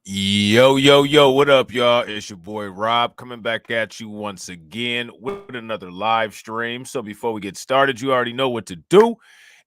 Yo, yo, yo, what up, y'all? It's your boy Rob coming back at you once again with another live stream. So before we get started, you already know what to do.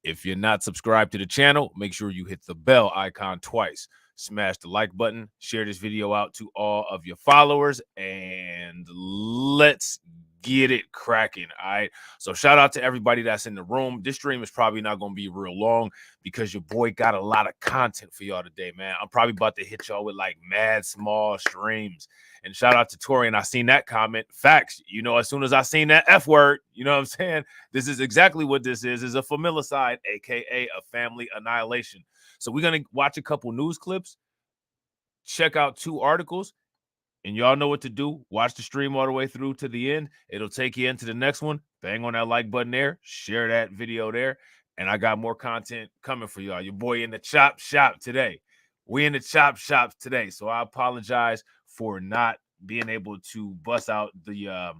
If you're not subscribed to the channel, make sure you hit the bell icon twice. Smash the like button, share this video out to all of your followers, and let's get it cracking. All right. So shout out to everybody that's in the room. This stream is probably not going to be real long because your boy got a lot of content for y'all today, man. I'm probably about to hit y'all with like mad small streams. And shout out to Tori, and I seen that comment. Facts, as soon as I seen that F word, you know what I'm saying? This is exactly what this is a familicide, aka a family annihilation. So we're gonna watch a couple news clips, check out 2 articles, and y'all know what to do. Watch the stream all the way through to the end. It'll take you into the next one. Bang on that like button there. Share that video there. And I got more content coming for y'all. Your boy in the chop shop today. We in the chop shop today. So I apologize for not being able to bust out the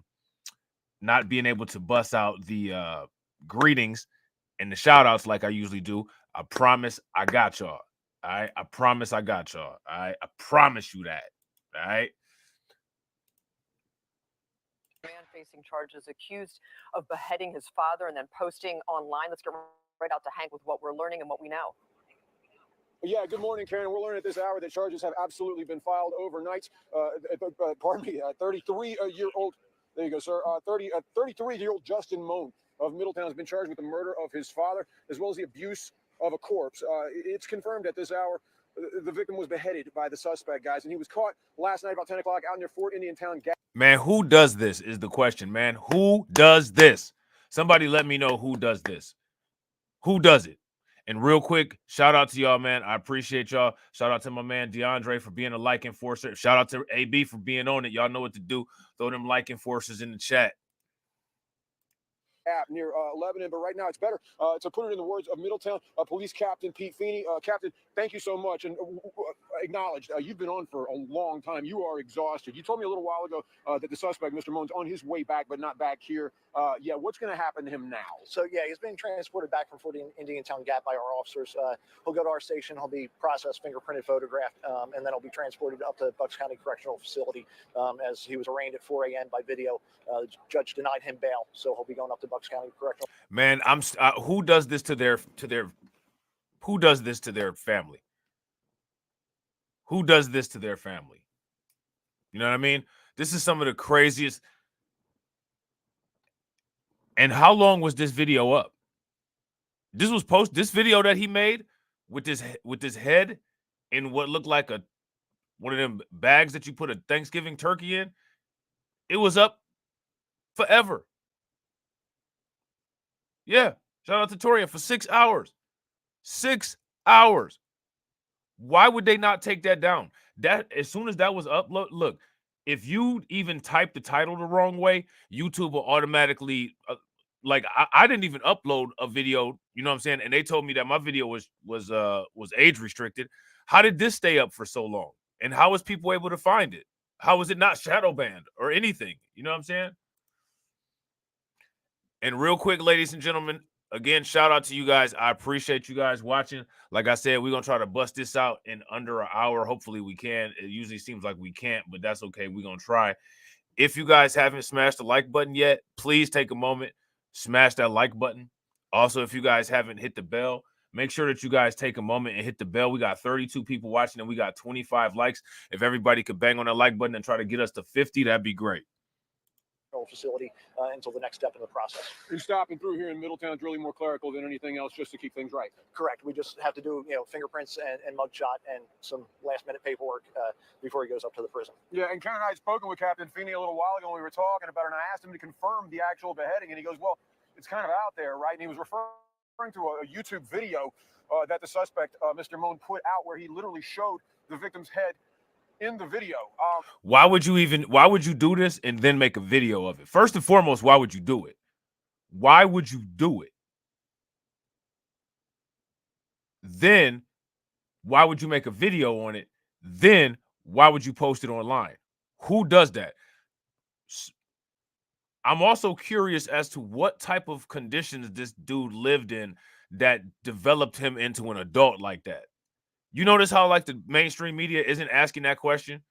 greetings and the shout outs like I usually do. I promise I got y'all. All right. I promise I got y'all. All right. I promise you that. All right. Man facing charges accused of beheading his father and then posting online. Let's get right out to Hank with what we're learning and what we know. Yeah, good morning, Karen. We're learning at this hour that charges have absolutely been filed overnight. 33-year-old, there you go, sir. 33-year-old Justin Moan of Middletown has been charged with the murder of his father, as well as the abuse of a corpse. It's confirmed at this hour the victim was beheaded by the suspect, guys, and he was caught last night about 10 o'clock out near Fort Indian Town. Man, who does this is the question, man. Who does this? Somebody let me know who does this. Who does it? And real quick, shout out to y'all, man. I appreciate y'all. Shout out to my man DeAndre for being a like enforcer. Shout out to AB for being on it. Y'all know what to do. Throw them like enforcers in the chat. App near Lebanon, but right now it's better to put it in the words of Middletown Police Captain Pete Feeney. Captain, thank you so much, and acknowledged you've been on for a long time. You are exhausted. You told me a little while ago that the suspect, Mr. Moan's, on his way back, but not back here. Yeah, what's going to happen to him now? So yeah, he's being transported back from Fort Indian Town Gap by our officers. He'll go to our station. He'll be processed, fingerprinted, photographed, and then he'll be transported up to Bucks County Correctional Facility as he was arraigned at 4 a.m. by video. The judge denied him bail, so he'll be going up to Bucks County Correctional. Man, who does this to their who does this to their family? Who does this to their family? You know what I mean? This is some of the craziest. And how long was this video up? This video that he made with this head in what looked like one of them bags that you put a Thanksgiving turkey in. It was up forever. Yeah. Shout out to Toria for 6 hours. 6 hours. Why would they not take that down? That as soon as that was uploaded, look, if you even type the title the wrong way, YouTube will automatically like I didn't even upload a video, you know what I'm saying? And they told me that my video was age restricted. How did this stay up for so long? And how was people able to find it? How was it not shadow banned or anything? You know what I'm saying? And real quick, ladies and gentlemen, again, shout out to you guys. I appreciate you guys watching. Like I said, we're going to try to bust this out in under an hour. Hopefully we can. It usually seems like we can't, but that's okay. We're going to try. If you guys haven't smashed the like button yet, please take a moment, smash that like button. Also, if you guys haven't hit the bell, make sure that you guys take a moment and hit the bell. We got 32 people watching and we got 25 likes. If everybody could bang on that like button and try to get us to 50, that'd be great. Facility until the next step in the process. You're stopping through here in Middletown. It's really more clerical than anything else, just to keep things right. Correct. We just have to do fingerprints and mugshot and some last-minute paperwork before he goes up to the prison. Yeah, and Karen and I had spoken with Captain Feeney a little while ago when we were talking about it, and I asked him to confirm the actual beheading, and he goes, well, it's kind of out there, right? And he was referring to a YouTube video that the suspect, Mr. Moan, put out where he literally showed the victim's head in the video. Why would you do this and then make a video of it? First and foremost, why would you do it? Why would you do it? Then why would you make a video on it? Then why would you post it online? Who does that? I'm also curious as to what type of conditions this dude lived in that developed him into an adult like that. You notice how like the mainstream media isn't asking that question?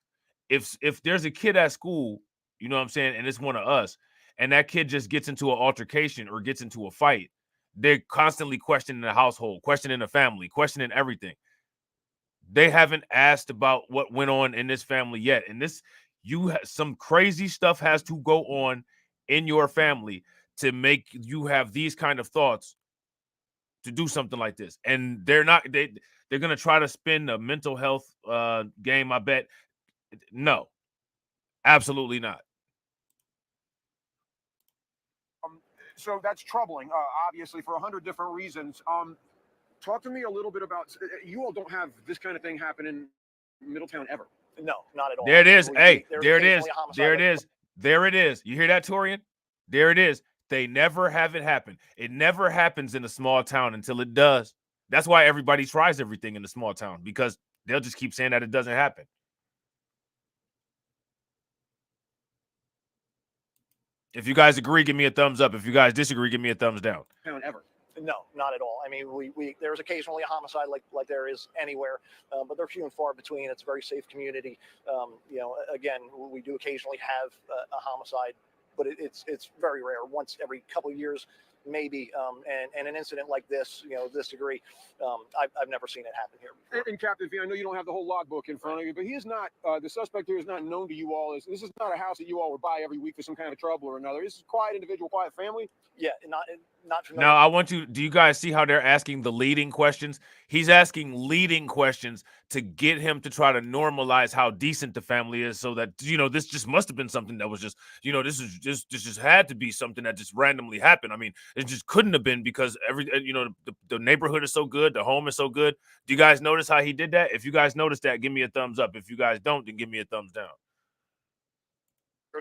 If there's a kid at school, you know what I'm saying, and it's one of us, and that kid just gets into an altercation or gets into a fight, they're constantly questioning the household, questioning the family, questioning everything. They haven't asked about what went on in this family yet. And this, some crazy stuff has to go on in your family to make you have these kind of thoughts to do something like this. And they're gonna try to spin a mental health game, I bet. No, absolutely not. So that's troubling, obviously, for 100 different reasons. Talk to me a little bit about, you all don't have this kind of thing happen in Middletown ever. No, not at all. There it is. Hey, There's there it is. occasionally a homicide There it like- is. There it is. You hear that, Torian? There it is. They never have it happen. It never happens in a small town until it does. That's why everybody tries everything in the small town, because they'll just keep saying that it doesn't happen. If you guys agree, give me a thumbs up. If you guys disagree, give me a thumbs down. Ever. No, not at all. I mean, there's occasionally a homicide like there is anywhere, but they're few and far between. It's a very safe community. You know, again, we do occasionally have a homicide, but it's very rare. Once every couple of years, maybe. And an incident like this, you know, this degree, I've never seen it happen here. And Captain V, I know you don't have the whole logbook in front of you, but he is not, the suspect here is not known to you all. This is not a house that you all would buy every week for some kind of trouble or another. This is a quiet individual, quiet family. Yeah, not familiar. Now, I want you, do you guys see how they're asking the leading questions? He's asking leading questions to get him to try to normalize how decent the family is, so that, you know, this just must have been something that was just, you know, this just had to be something that just randomly happened. I mean, it just couldn't have been, because you know, the neighborhood is so good, the home is so good. Do you guys notice how he did that? If you guys notice that, give me a thumbs up. If you guys don't, then give me a thumbs down.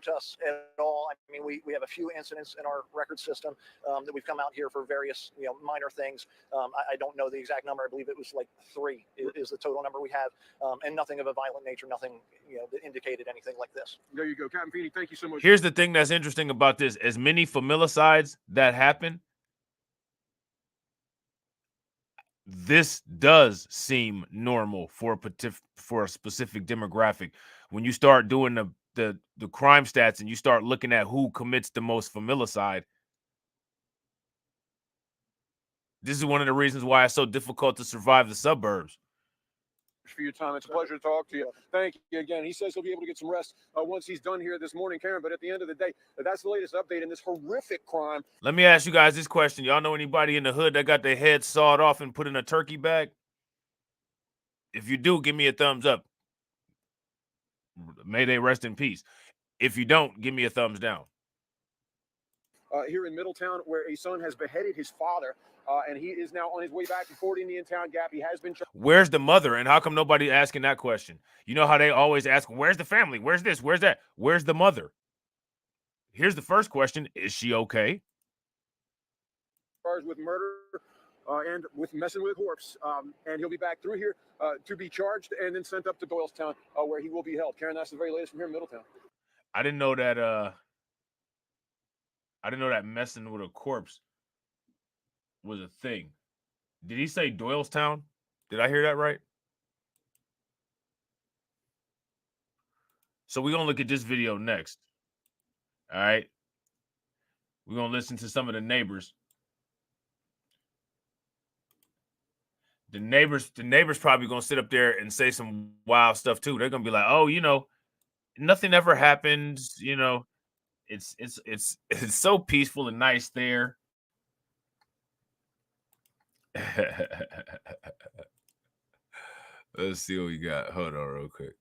To us at all. I mean, we have a few incidents in our record system that we've come out here for various, you know, minor things. I don't know the exact number. I believe it was like 3 is the total number we have, and nothing of a violent nature, nothing, you know, that indicated anything like this. There you go, Captain Feeney. Thank you so much. Here's the thing that's interesting about this: as many familicides that happen, this does seem normal for a specific demographic. When you start doing the crime stats and you start looking at who commits the most familicide, this is one of the reasons why it's so difficult to survive the suburbs. For your time. It's a pleasure to talk to you. Thank you again. He says he'll be able to get some rest once he's done here this morning, Karen. But at the end of the day, that's the latest update in this horrific crime. Let me ask you guys this question. Y'all know anybody in the hood that got their head sawed off and put in a turkey bag? If you do, give me a thumbs up. May they rest in peace. If you don't, give me a thumbs down. Here in Middletown, where a son has beheaded his father, and he is now on his way back to Fort Indian Town Gap. He has been. Where's the mother? And how come nobody asking that question? You know how they always ask, where's the family? Where's this? Where's that? Where's the mother? Here's the first question. Is she okay? Charged with murder and with messing with a corpse. And he'll be back through here to be charged and then sent up to Doylestown, where he will be held. Karen, that's the very latest from here in Middletown. I didn't know that messing with a corpse was a thing. Did he say Doylestown? Did I hear that right? So we're going to look at this video next. All right. We're going to listen to some of the neighbors. The neighbors probably going to sit up there and say some wild stuff too. They're going to be like, oh, you know, nothing ever happens. You know, it's so peaceful and nice there. Let's see what we got. Hold on real quick.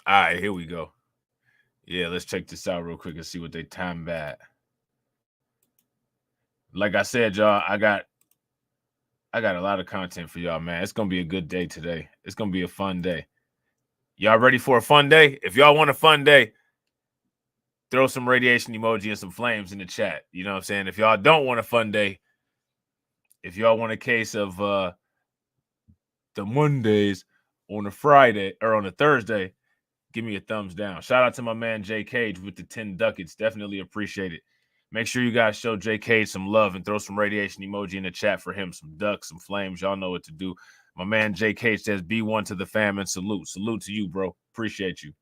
All right, here we go. Yeah, let's check this out real quick and see what they time at. Like I said, y'all, I got a lot of content for y'all, man. It's gonna be a good day today. It's gonna be a fun day. Y'all ready for a fun day? If y'all want a fun day, throw some radiation emoji and some flames in the chat. You know what I'm saying? If y'all don't want a fun day, if y'all want a case of the Mondays on a Friday or on a Thursday, give me a thumbs down. Shout out to my man Jay Cage with the 10 ducats. Definitely appreciate it. Make sure you guys show JK some love and throw some radiation emoji in the chat for him. Some ducks, some flames. Y'all know what to do. My man JK says, B1 to the fam and salute. Salute to you, bro. Appreciate you.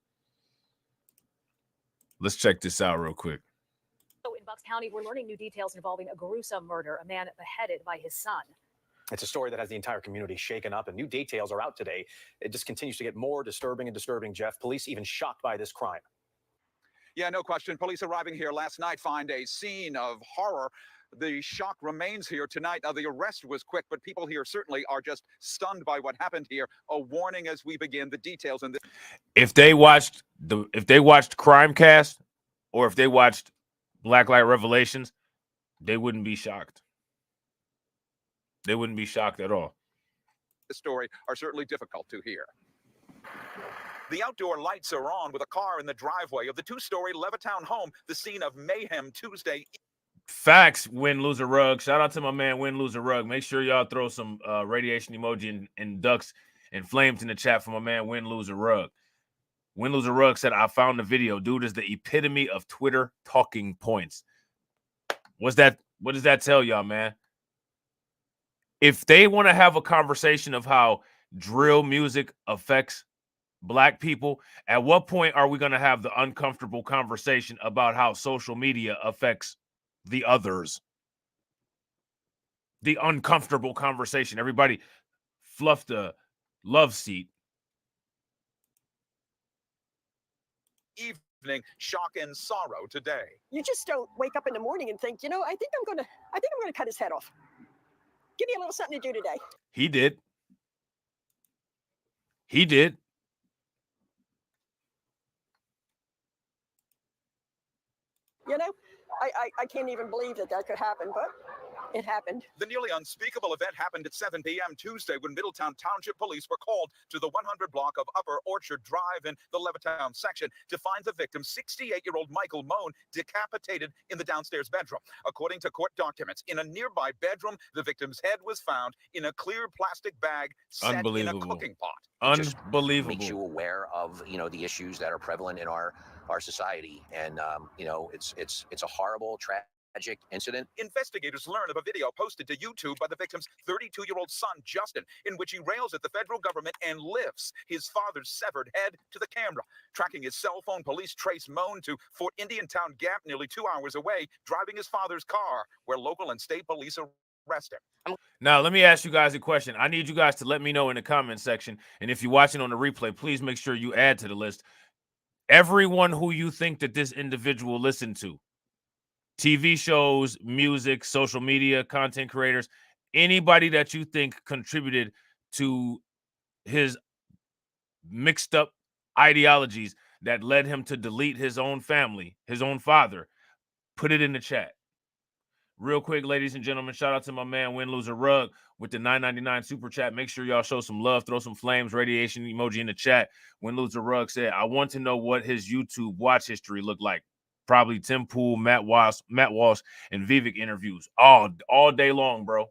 Let's check this out real quick. In Bucks County, we're learning new details involving a gruesome murder, a man beheaded by his son. It's a story that has the entire community shaken up, and new details are out today. It just continues to get more disturbing and disturbing, Jeff. Police even shocked by this crime. Yeah, no question. Police arriving here last night find a scene of horror. The shock remains here tonight. Now, the arrest was quick, but people here certainly are just stunned by what happened here. A warning as we begin the details in this. If they watched Crimecast or if they watched Blacklight Revelations, they wouldn't be shocked. They wouldn't be shocked at all. The story are certainly difficult to hear. The outdoor lights are on with a car in the driveway of the two-story Levittown home, the scene of mayhem Tuesday. Facts, Win, Loser, Rug. Shout out to my man, Win, Loser, Rug. Make sure y'all throw some radiation emoji and ducks and flames in the chat for my man, Win, Loser, Rug. Win, Loser, Rug said, I found the video. Dude is the epitome of Twitter talking points. What does that tell y'all, man? If they want to have a conversation of how drill music affects Black people, at what point are we going to have the uncomfortable conversation about how social media affects the others? The uncomfortable conversation. Everybody fluff the love seat. Evening, shock and sorrow today. You just don't wake up in the morning and think, you know, I think I'm gonna cut his head off. Give me a little something to do today. He did. He did. You know, I can't even believe that could happen, but it happened. The nearly unspeakable event happened at 7 p.m. Tuesday when Middletown Township Police were called to the 100 block of Upper Orchard Drive in the Levittown section to find the victim, 68-year-old Michael Moan, decapitated in the downstairs bedroom. According to court documents, in a nearby bedroom, the victim's head was found in a clear plastic bag set in a cooking pot. Unbelievable. Makes you aware of, you know, the issues that are prevalent in our society, and you know, it's a horrible, tragic incident. Investigators learn of a video posted to YouTube by the victim's 32-year-old son, Justin, in which he rails at the federal government and lifts his father's severed head to the camera. Tracking his cell phone, police trace Moan to Fort Indiantown Gap, nearly 2 hours away, driving his father's car, where local and state police arrest him. Now, let me ask you guys a question. I need you guys to let me know in the comment section, and if you're watching on the replay, please make sure you add to the list everyone who you think that this individual listened to. TV shows, music, social media, content creators, anybody that you think contributed to his mixed up ideologies that led him to delete his own family, his own father, put it in the chat. Real quick, ladies and gentlemen, shout out to my man, Win Loser Rug, with the $9.99 super chat. Make sure y'all show some love, throw some flames, radiation emoji in the chat. Win Loser Rug said, I want to know what his YouTube watch history looked like. Probably Tim Pool, Matt Walsh, and Vivek interviews. All day long, bro.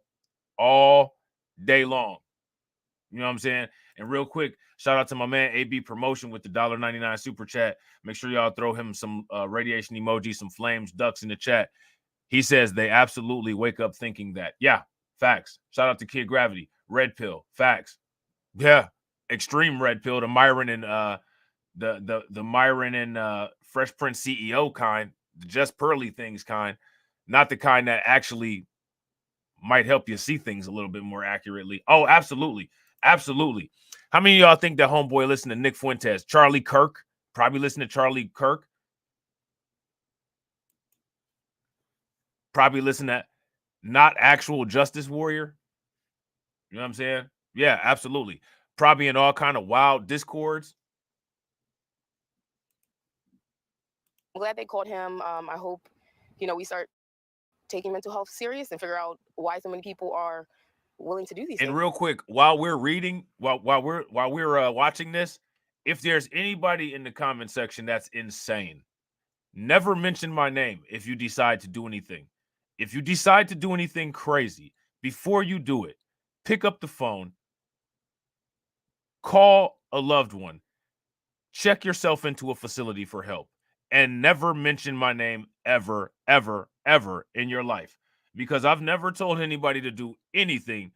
All day long. You know what I'm saying? And real quick, shout out to my man AB Promotion with the $1.99 super chat. Make sure y'all throw him some radiation emoji, some flames, ducks in the chat. He says they absolutely wake up thinking that. Yeah, facts. Shout out to Kid Gravity. Red Pill. Facts. Yeah. Extreme Red Pill. The Myron and the Myron and Fresh Prince CEO kind. The Just Pearly things kind. Not the kind that actually might help you see things a little bit more accurately. Oh, absolutely. Absolutely. How many of y'all think that homeboy listened to Nick Fuentes? Charlie Kirk? Probably listen to Charlie Kirk. Probably listen to not actual Justice Warrior. You know what I'm saying? Yeah, absolutely. Probably in all kind of wild discords. I'm glad they caught him. I hope, you know, we start taking mental health serious and figure out why so many people are willing to do these things. And real quick, while we're reading, while we're watching this, if there's anybody in the comment section that's insane, never mention my name if you decide to do anything. If you decide to do anything crazy, before you do it, pick up the phone, call a loved one, check yourself into a facility for help. and never mention my name ever, ever, ever in your life, because I've never told anybody to do anything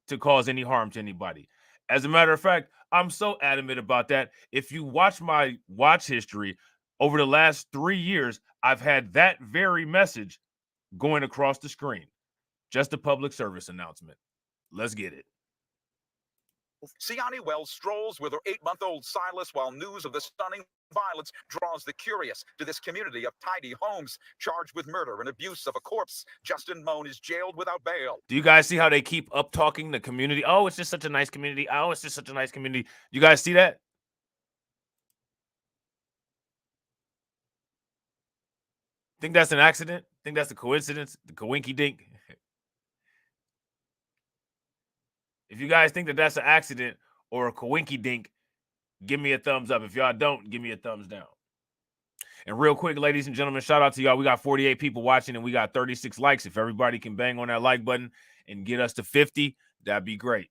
to cause any harm to anybody. As a matter of fact, I'm so adamant about that. If you watch my watch history over the last 3 years, I've had that very message going across the screen. Just a public service announcement. Let's get it. Siani Wells strolls with her 8-month-old Silas while news of the stunning violence draws the curious to this community of tidy homes. Charged with murder and abuse of a corpse, Justin Moan is jailed without bail. Do you guys see how they keep up talking the community? Oh, it's just such a nice community. Oh, it's just such a nice community. You guys see that? Think that's an accident? Think that's a coincidence? The coinky dink? If you guys think that that's an accident or a coinky dink, give me a thumbs up. If y'all don't, give me a thumbs down. And real quick, ladies and gentlemen, shout out to y'all. We got 48 people watching and we got 36 likes. If everybody can bang on that like button and get us to 50, that'd be great.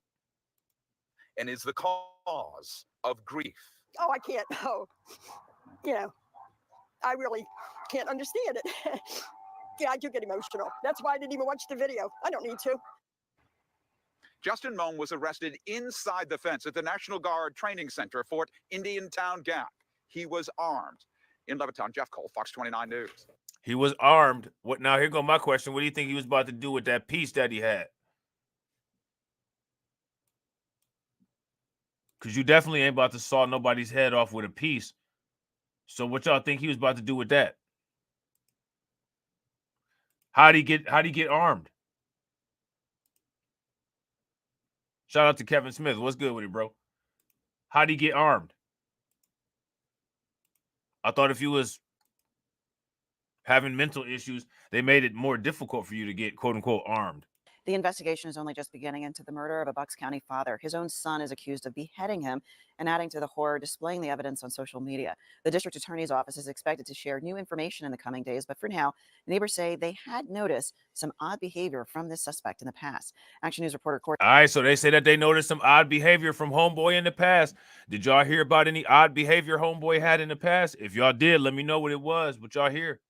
And is the cause of grief. Oh, I can't. Oh, I really can't understand it. Yeah, I do get emotional. That's why I didn't even watch the video. I don't need to. Justin Moan was arrested inside the fence at the National Guard Training Center, Fort Indiantown Gap. He was armed. In Levittown, Jeff Cole, Fox 29 News. He was armed. What now? Here go my question. What do you think he was about to do with that piece that he had? Because you definitely ain't about to saw nobody's head off with a piece. So what y'all think he was about to do with that? How'd he get armed? Shout out to Kevin Smith. What's good with it, bro? How'd he get armed? I thought if you was having mental issues, they made it more difficult for you to get quote unquote armed. The investigation is only just beginning into the murder of a Bucks County father. His own son is accused of beheading him, and adding to the horror, displaying the evidence on social media. The district attorney's office is expected to share new information in the coming days, but for now, neighbors say they had noticed some odd behavior from this suspect in the past. Action News reporter Court. All right, so they say that they noticed some odd behavior from homeboy in the past. Did y'all hear about any odd behavior homeboy had in the past? If y'all did, let me know what it was. What y'all hear?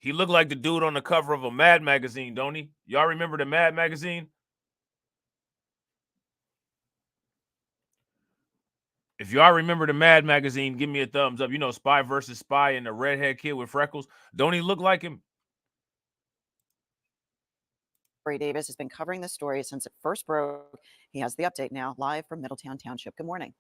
He looked like the dude on the cover of a Mad magazine, don't he? Y'all remember the Mad magazine? If y'all remember the Mad magazine, give me a thumbs up. You know, Spy versus Spy and the redhead kid with freckles. Don't he look like him? Corey Davis has been covering the story since it first broke. He has the update now, live from Middletown Township. Good morning.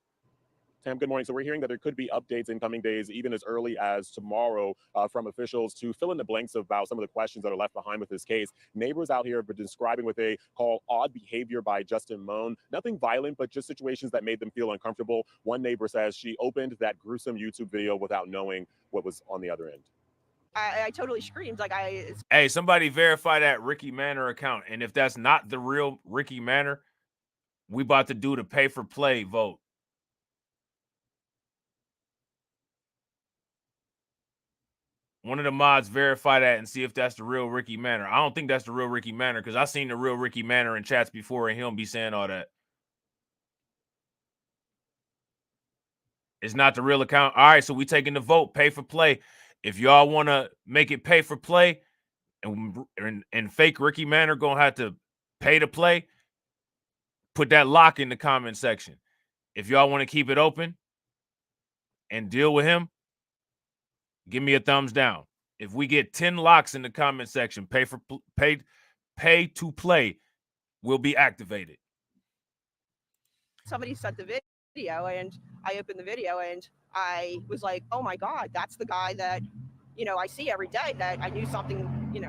Tam, good morning. So we're hearing that there could be updates in coming days, even as early as tomorrow, from officials to fill in the blanks about some of the questions that are left behind with this case. Neighbors out here have been describing what they call odd behavior by Justin Moan. Nothing violent, but just situations that made them feel uncomfortable. One neighbor says she opened that gruesome YouTube video without knowing what was on the other end. I totally screamed Hey, somebody verify that Ricky Manor account. And if that's not the real Ricky Manor, we about to do the pay for play vote. One of the mods verify that and see if that's the real Ricky Manor. I don't think that's the real Ricky Manor because I've seen the real Ricky Manor in chats before and he don't be saying all that. It's not the real account. All right, so we taking the vote, pay for play. If y'all want to make it pay for play and fake Ricky Manor going to have to pay to play, put that lock in the comment section. If y'all want to keep it open and deal with him, give me a thumbs down. If we get 10 locks in the comment section, pay to play will be activated. somebody sent the video and I opened the video and I was like, oh my God, that's the guy that, I see every day that I knew something,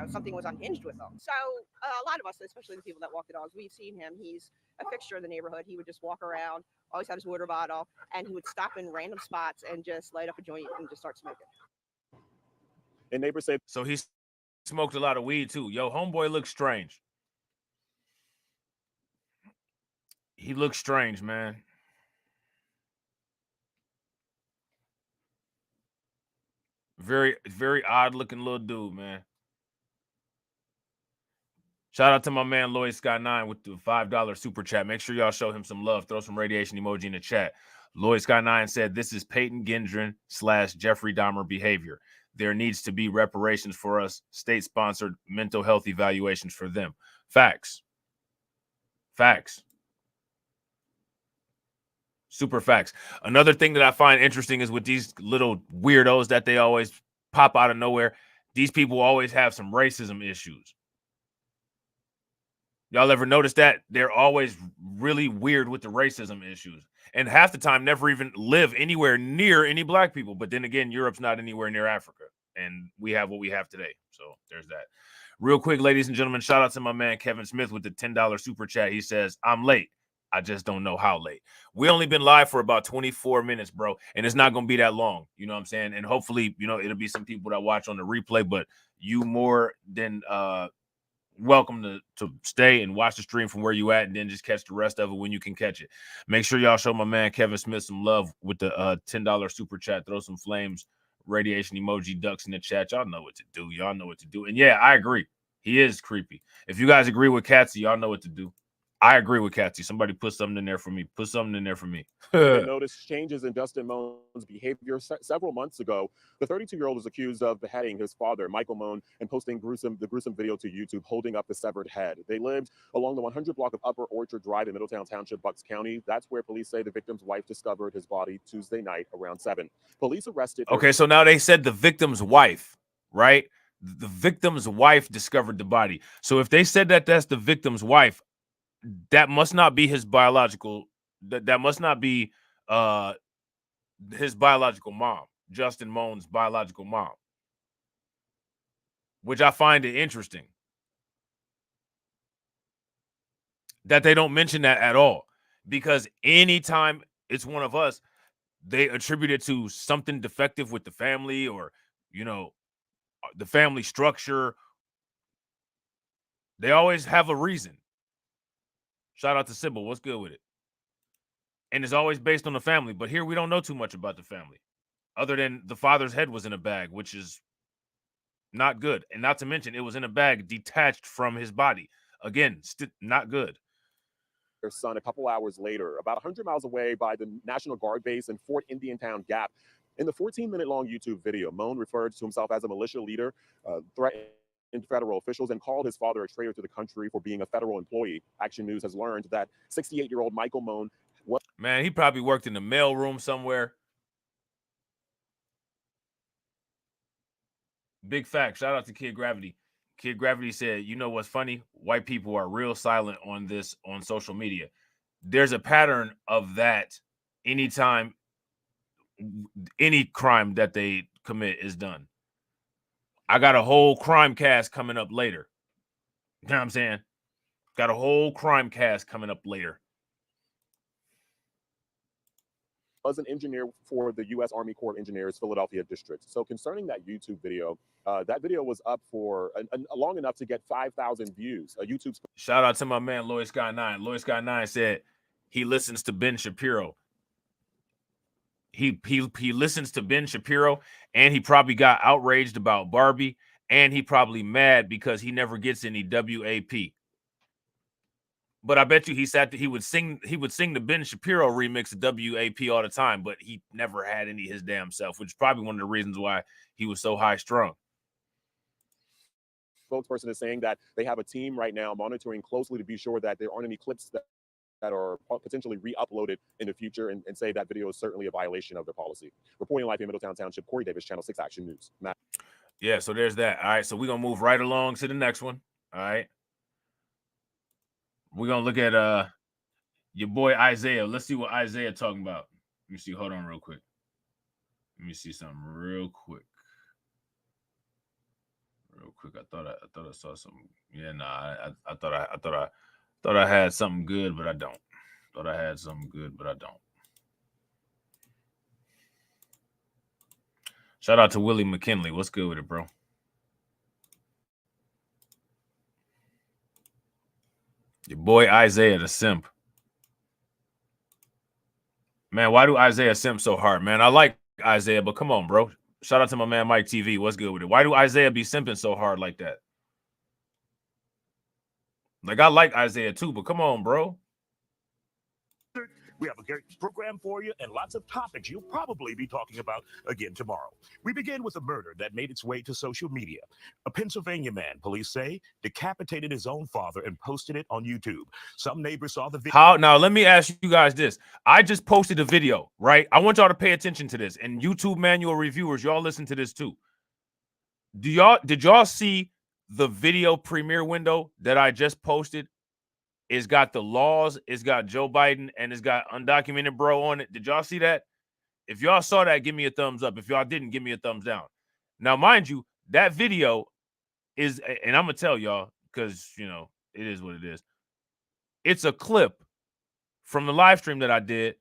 something was unhinged with him. So a lot of us, especially the people that walk the dogs, we've seen him. He's a fixture in the neighborhood. He would just walk around, always had his water bottle, and he would stop in random spots and just light up a joint and just start smoking. And neighbors say so he smoked a lot of weed too. Yo, homeboy looks strange. He looks strange, man. Very, very odd looking little dude, man. Shout out to my man Lloyd Scott 9 with the $5 super chat. Make sure y'all show him some love. Throw some radiation emoji in the chat. Lloyd Sky 9 said this is Peyton Gendron / Jeffrey Dahmer behavior. There needs to be reparations for us, state-sponsored mental health evaluations for them. Facts. Facts. Super facts. Another thing that I find interesting is with these little weirdos that they always pop out of nowhere, these people always have some racism issues. Y'all ever notice that? They're always really weird with the racism issues. And half the time never even live anywhere near any black people. But then again, Europe's not anywhere near Africa. And we have what we have today. So there's that. Real quick, ladies and gentlemen, shout out to my man Kevin Smith with the $10 super chat. He says, I'm late. I just don't know how late. We only been live for about 24 minutes, bro. And it's not going to be that long. You know what I'm saying? And hopefully, you know, it'll be some people that watch on the replay. But you more than welcome to stay and watch the stream from where you at and then just catch the rest of it when you can catch it. Make sure y'all show my man Kevin Smith some love with the $10 super chat. Throw some flames, radiation emoji, ducks in the chat. Y'all know what to do. Y'all know what to do. And yeah, I agree. He is creepy. If you guys agree with Katsy, y'all know what to do. I agree with Katsy. Somebody put something in there for me. Put something in there for me. They noticed changes in Dustin Mohn's behavior several months ago. The 32-year-old was accused of beheading his father, Michael Mohn, and posting the gruesome video to YouTube holding up the severed head. They lived along the 100 block of Upper Orchard Drive in Middletown Township, Bucks County. That's where police say the victim's wife discovered his body Tuesday night around 7. Police arrested. Okay, so now they said the victim's wife, right? The victim's wife discovered the body. So if they said that that's the victim's wife, that must not be his biological. That must not be his biological mom, Justin Mohn's biological mom, which I find it interesting that they don't mention that at all, because anytime it's one of us, they attribute it to something defective with the family or, you know, the family structure. They always have a reason. Shout out to Sybil. What's good with it? And it's always based on the family. But here we don't know too much about the family, other than the father's head was in a bag, which is not good. And not to mention, it was in a bag detached from his body. Again, not good. Their son a couple hours later, about 100 miles away by the National Guard base in Fort Indiantown Gap. In the 14-minute-long YouTube video, Mohn referred to himself as a militia leader, threatened federal officials, and called his father a traitor to the country for being a federal employee. Action News has learned that 68-year-old Michael Mohn was... Man, he probably worked in the mail room somewhere. Big fact. Shout out to Kid Gravity. Kid Gravity said, you know what's funny? White people are real silent on this on social media. There's a pattern of that anytime any crime that they commit is done. I got a whole crime cast coming up later. You know what I'm saying? Got a whole crime cast coming up later. Was an engineer for the U.S. Army Corps of Engineers, Philadelphia District. So concerning that YouTube video, that video was up for long enough to get 5,000 views. YouTube. Shout out to my man Lloyd Sky 9. Lloyd Sky 9 said he listens to Ben Shapiro. He listens to Ben Shapiro, and he probably got outraged about Barbie, and he probably mad because he never gets any WAP. But I bet you he would sing the Ben Shapiro remix of WAP all the time, but he never had any his damn self, which is probably one of the reasons why he was so high strung. Spokesperson is saying that they have a team right now monitoring closely to be sure that there aren't any clips that are potentially re-uploaded in the future, and say that video is certainly a violation of their policy. Reporting live in Middletown Township, Corey Davis, Channel 6 Action News. Matt. Yeah, so there's that. All right, so we're going to move right along to the next one. All right. We're going to look at your boy Isaiah. Let's see what Isaiah talking about. Let me see. Hold on real quick. Let me see something real quick. Real quick. I thought I saw something. Yeah, nah, I thought I had something good, but I don't. Thought I had something good, but I don't. Shout out to Willie McKinley. What's good with it, bro? Your boy Isaiah the simp. Man, why do Isaiah simp so hard, man? I like Isaiah, but come on, bro. Shout out to my man Mike TV. What's good with it? Why do Isaiah be simping so hard like that? Like, I like Isaiah too, but come on, bro. We have a great program for you and lots of topics you'll probably be talking about again tomorrow. We begin with a murder that made its way to social media. A Pennsylvania man, police say, decapitated his own father and posted it on YouTube. Some neighbors saw the video. How now? Let me ask you guys this. I just posted a video, right? I want y'all to pay attention to this. And YouTube manual reviewers, y'all listen to this too. Did y'all see the video premiere window that I just posted? It's got the laws, it's got Joe Biden, and it's got undocumented bro on it. Did y'all see that? If y'all saw that, give me a thumbs up. If y'all didn't, give me a thumbs down. Now, mind you, that video is, and I'm gonna tell y'all because you know it is what it is. It's a clip from the live stream that I did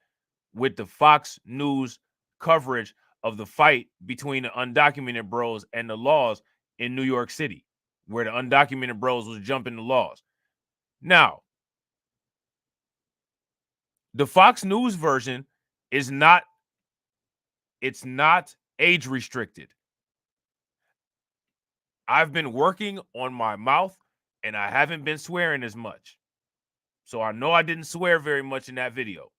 with the Fox News coverage of the fight between the undocumented bros and the laws in New York City, where the undocumented bros was jumping the laws. Now, the Fox News version is not, it's not age restricted. I've been working on my mouth and I haven't been swearing as much. So I know I didn't swear very much in that video.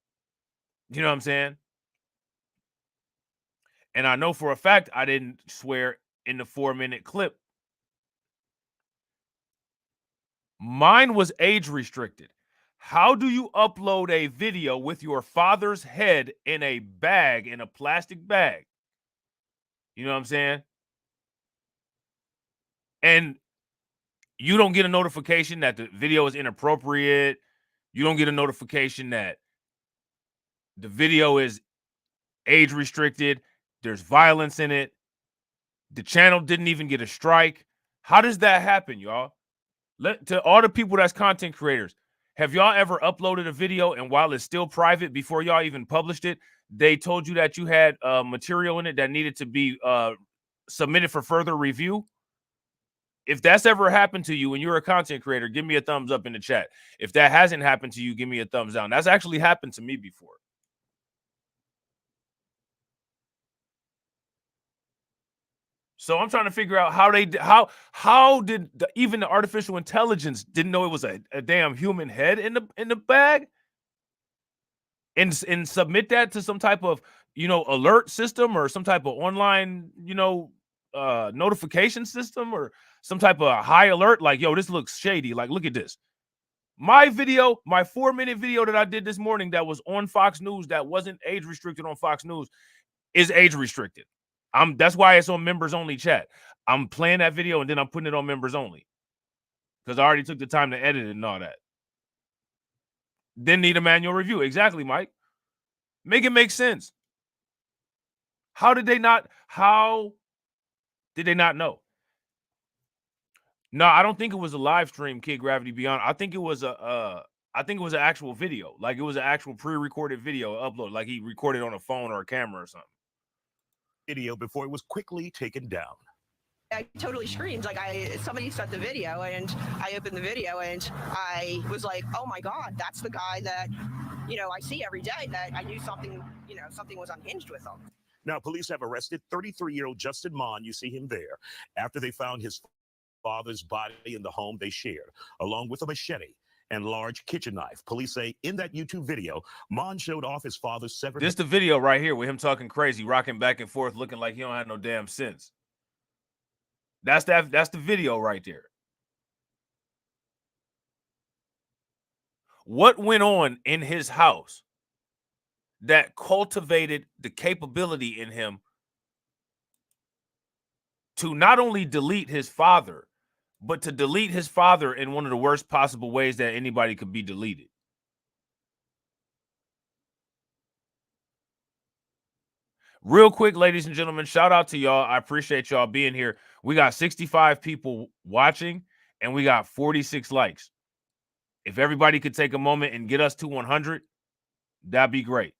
You know what I'm saying? And I know for a fact I didn't swear in the 4-minute clip. Mine was age restricted. How do you upload a video with your father's head in a bag, in a plastic bag? You know what I'm saying? And you don't get a notification that the video is inappropriate. You don't get a notification that the video is age restricted. There's violence in it. The channel didn't even get a strike. How does that happen, y'all? To all the people that's content creators, have y'all ever uploaded a video and while it's still private, before y'all even published it, they told you that you had material in it that needed to be submitted for further review? If that's ever happened to you and you're a content creator, give me a thumbs up in the chat. If that hasn't happened to you, give me a thumbs down. That's actually happened to me before. So I'm trying to figure out how did even the artificial intelligence didn't know it was a damn human head in the bag, and submit that to some type of, you know, alert system or some type of online, you know, notification system or some type of high alert, like, yo, this looks shady, like, look at this. My video, my 4-minute video that I did this morning that was on Fox News, that wasn't age restricted on Fox News, is age restricted. That's why it's on members only chat. I'm playing that video and then I'm putting it on members only because I already took the time to edit it and all that. Then need a manual review. Exactly, Mike. Make it make sense. How did they not know? No, I don't think it was a live stream, Kid Gravity Beyond. I think it was an actual video. Like it was an actual pre-recorded video upload. Like he recorded on a phone or a camera or something. Video before it was quickly taken down. I totally screamed. Like somebody sent the video and I opened the video and I was like, oh my God, that's the guy that, you know, I see every day, that I knew something, you know, something was unhinged with him. Now, police have arrested 33-year-old Justin Mon. You see him there after they found his father's body in the home they shared, along with a machete and large kitchen knife. Police say in that YouTube video, Mon showed off his father's severed. This the video right here with him talking crazy, rocking back and forth, looking like he don't have no damn sense. That's the video right there. What went on in his house that cultivated the capability in him to not only delete his father, but to delete his father in one of the worst possible ways that anybody could be deleted? Real quick, ladies and gentlemen, shout out to y'all. I appreciate y'all being here. We got 65 people watching and we got 46 likes. If everybody could take a moment and get us to 100, that'd be great.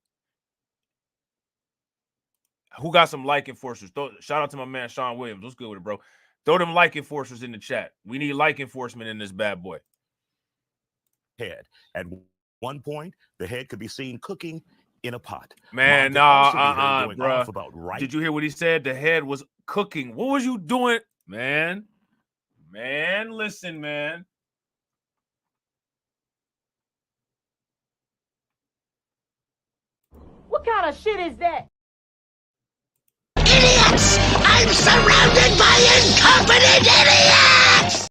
Who got some like enforcers? Shout out to my man Sean Williams. What's good with it, bro? Throw them like enforcers in the chat. We need like enforcement in this bad boy. Head. At one point, the head could be seen cooking in a pot. Man, nah, bro. Did you hear what he said? The head was cooking. What was you doing? Man, listen, man. What kind of shit is that? Idiots! I'm surrounded by incompetent idiots!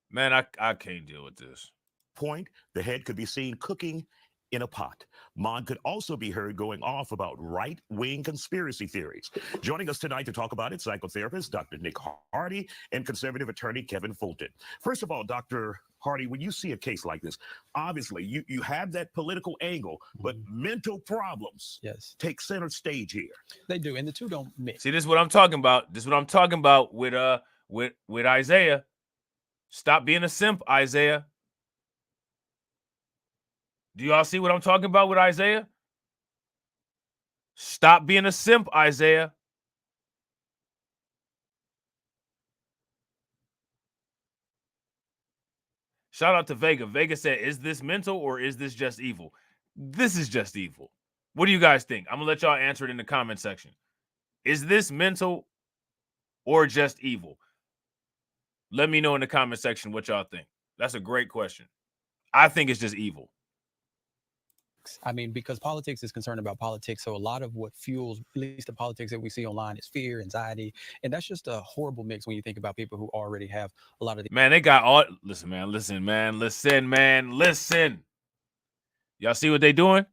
Man, I can't deal with this. Point, the head could be seen cooking in a pot. Mon could also be heard going off about right-wing conspiracy theories. Joining us tonight to talk about it, psychotherapist Dr. Nick Hardy and conservative attorney Kevin Fulton. First of all, Dr. Hardy, when you see a case like this, obviously you have that political angle, but mental problems take center stage here. They do, and the two don't mix. See, this is what I'm talking about. This is what I'm talking about with Isaiah. Stop being a simp, Isaiah. Do y'all see what I'm talking about with Isaiah? Stop being a simp, Isaiah. Shout out to Vega. Vega said, is this mental or is this just evil? This is just evil. What do you guys think? I'm going to let y'all answer it in the comment section. Is this mental or just evil? Let me know in the comment section what y'all think. That's a great question. I think it's just evil. I mean, because politics is concerned about politics. So a lot of what fuels, at least the politics that we see online, is fear, anxiety. And that's just a horrible mix when you think about people who already have a lot of the. Man, they got all. Listen, man. Y'all see what they doing?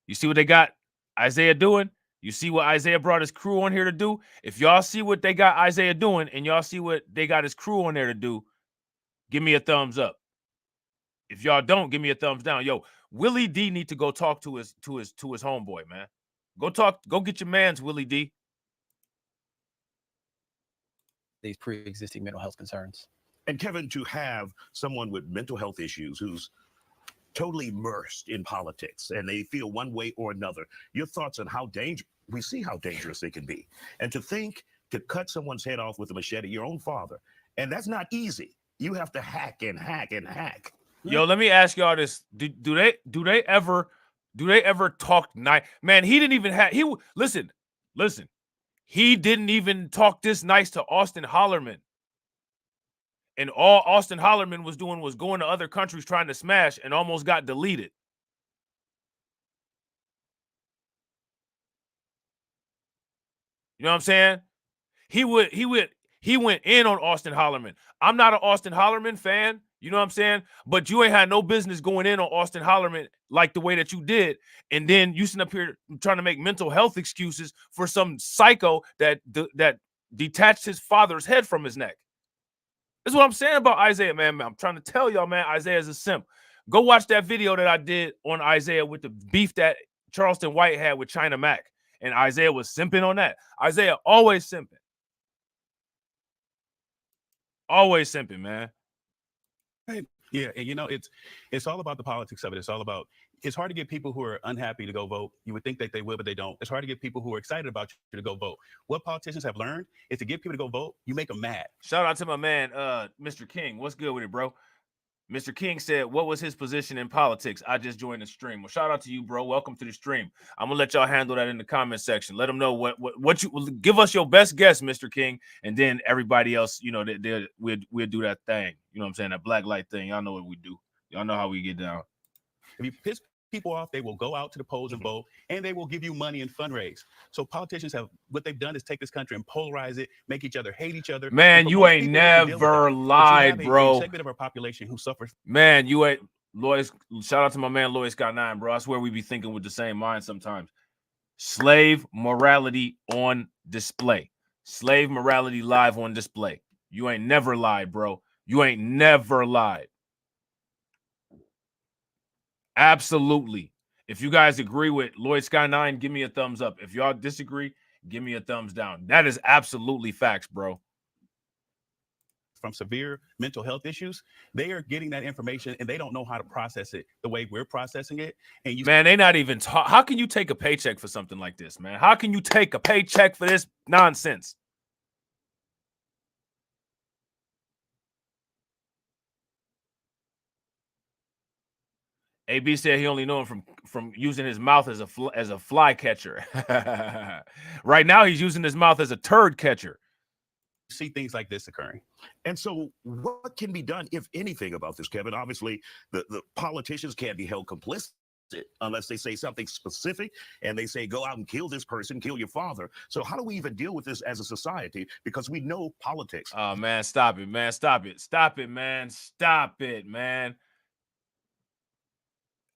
You see what they got Isaiah doing? You see what Isaiah brought his crew on here to do? If y'all see what they got Isaiah doing and y'all see what they got his crew on there to do, give me a thumbs up. If y'all don't, give me a thumbs down. Yo, Willie D need to go talk to his homeboy, man. Go get your man's Willie D. These pre-existing mental health concerns. And Kevin, to have someone with mental health issues who's totally immersed in politics and they feel one way or another, your thoughts on how dangerous, we see how dangerous they can be. And to think to cut someone's head off with a machete, your own father, and that's not easy. You have to hack and hack and hack. Yo, let me ask y'all this: Do they ever talk nice? Man, he didn't even have listen. He didn't even talk this nice to Austin Hollerman, and all Austin Hollerman was doing was going to other countries trying to smash, and almost got deleted. You know what I'm saying? He went in on Austin Hollerman. I'm not an Austin Hollerman fan. You know what I'm saying? But you ain't had no business going in on Austin Hollerman like the way that you did. And then you sitting up here trying to make mental health excuses for some psycho that detached his father's head from his neck. That's what I'm saying about Isaiah, man. I'm trying to tell y'all, man, Isaiah's a simp. Go watch that video that I did on Isaiah with the beef that Charleston White had with China Mac. And Isaiah was simping on that. Isaiah always simping. Always simping, man. Yeah, and you know, it's all about the politics of it. It's all about, it's hard to get people who are unhappy to go vote. You would think that they will, but they don't. It's hard to get people who are excited about you to go vote. What politicians have learned is to get people to go vote, you make them mad. Shout out to my man, Mr. King. What's good with it, bro? Mr. King said, what was his position in politics? I just joined the stream. Well, shout out to you, bro. Welcome to the stream. I'm going to let y'all handle that in the comment section. Let them know what you give us your best guess, Mr. King. And then everybody else, you know, we'll do that thing. You know what I'm saying? That black light thing. Y'all know what we do. Y'all know how we get down. If you piss people off, they will go out to the polls and vote, and they will give you money and fundraise. So politicians what they've done is take this country and polarize it, make each other hate each other. Man, you ain't never lied, bro. A segment of our population who suffers. Man, you ain't Lois. Shout out to my man Lois got 9, bro. I swear we be thinking with the same mind sometimes. Slave morality on display. Slave morality live on display. You ain't never lied, bro. You ain't never lied. Absolutely. If you guys agree with Lloyd Sky 9, give me a thumbs up. If y'all disagree, give me a thumbs down. That is absolutely facts, bro. From severe mental health issues, they are getting that information and they don't know how to process it the way we're processing it. And man, they not even talk. How can you take a paycheck for something like this, man? How can you take a paycheck for this nonsense? AB said he only knew him from using his mouth as a fly catcher. Right now, he's using his mouth as a turd catcher. See things like this occurring. And so what can be done, if anything, about this, Kevin? Obviously, the politicians can't be held complicit it unless they say something specific and they say, go out and kill this person, kill your father. So how do we even deal with this as a society? Because we know politics. Oh, man, stop it, man. Stop it. Stop it, man. Stop it, man.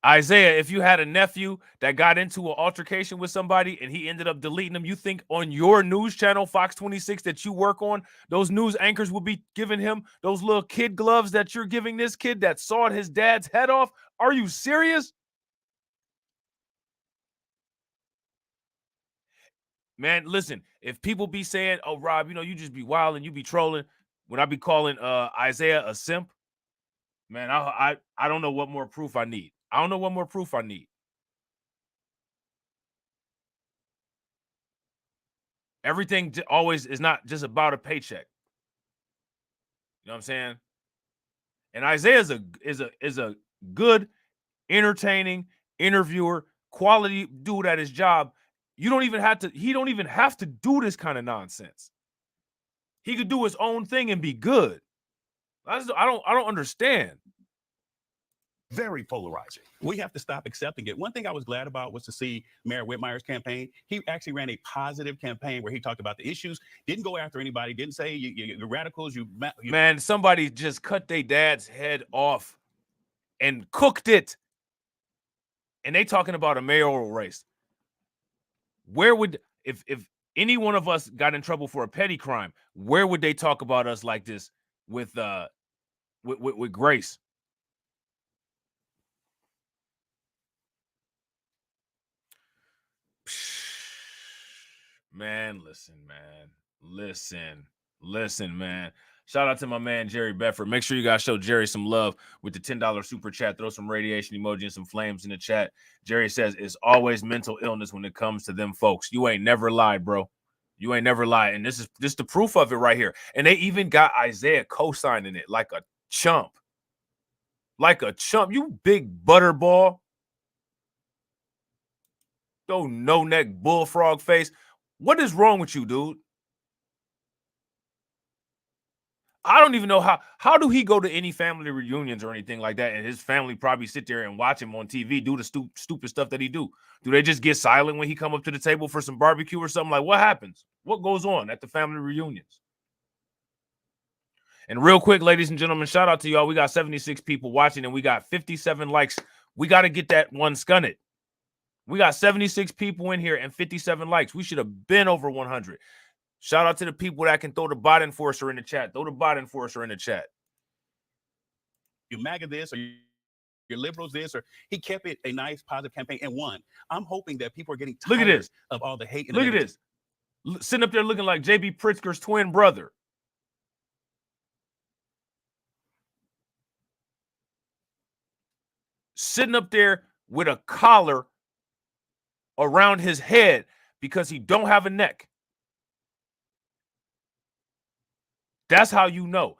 Isaiah, if you had a nephew that got into an altercation with somebody and he ended up deleting them, you think on your news channel, Fox 26, that you work on, those news anchors will be giving him those little kid gloves that you're giving this kid that sawed his dad's head off? Are you serious? Man, listen, if people be saying, oh, Rob, you know, you just be wild and you be trolling, when I be calling Isaiah a simp, man, I don't know what more proof I need. I don't know what more proof I need. Everything always is not just about a paycheck. You know what I'm saying? And Isaiah is a good, entertaining interviewer, quality dude at his job. He don't even have to do this kind of nonsense. He could do his own thing and be good. I don't understand. Very polarizing. We have to stop accepting it. One thing I was glad about was to see Mayor Whitmire's campaign. He actually ran a positive campaign where he talked about the issues, didn't go after anybody, didn't say you're radicals. Man, somebody just cut their dad's head off and cooked it. And they talking about a mayoral race. Where would, if any one of us got in trouble for a petty crime, where would they talk about us like this with grace? Man, listen, man. Shout out to my man Jerry Bedford. Make sure you guys show Jerry some love with the $10 super chat. Throw some radiation emoji and some flames in the chat. Jerry says it's always mental illness when it comes to them folks. You ain't never lied, bro. You ain't never lied. And this is the proof of it right here. And they even got Isaiah co-signing it like a chump. Like a chump. You big butterball. No-neck bullfrog face. What is wrong with you, dude? I don't even know how do he go to any family reunions or anything like that, and his family probably sit there and watch him on TV do the stupid stuff that he do. Do they just get silent when he come up to the table for some barbecue or something? Like, what happens? What goes on at the family reunions? And real quick, ladies and gentlemen, shout out to y'all. We got 76 people watching, and we got 57 likes. We got to get that one scunned. We got 76 people in here and 57 likes. We should have been over 100. Shout out to the people that can throw the bot enforcer in the chat. Throw the bot enforcer in the chat. You MAGA this or your liberals this, or he kept it a nice, positive campaign and won. I'm hoping that people are getting tired Look at this. of all the hate. And Look at this. Sitting up there looking like J.B. Pritzker's twin brother. Sitting up there with a collar around his head because he don't have a neck. That's how you know.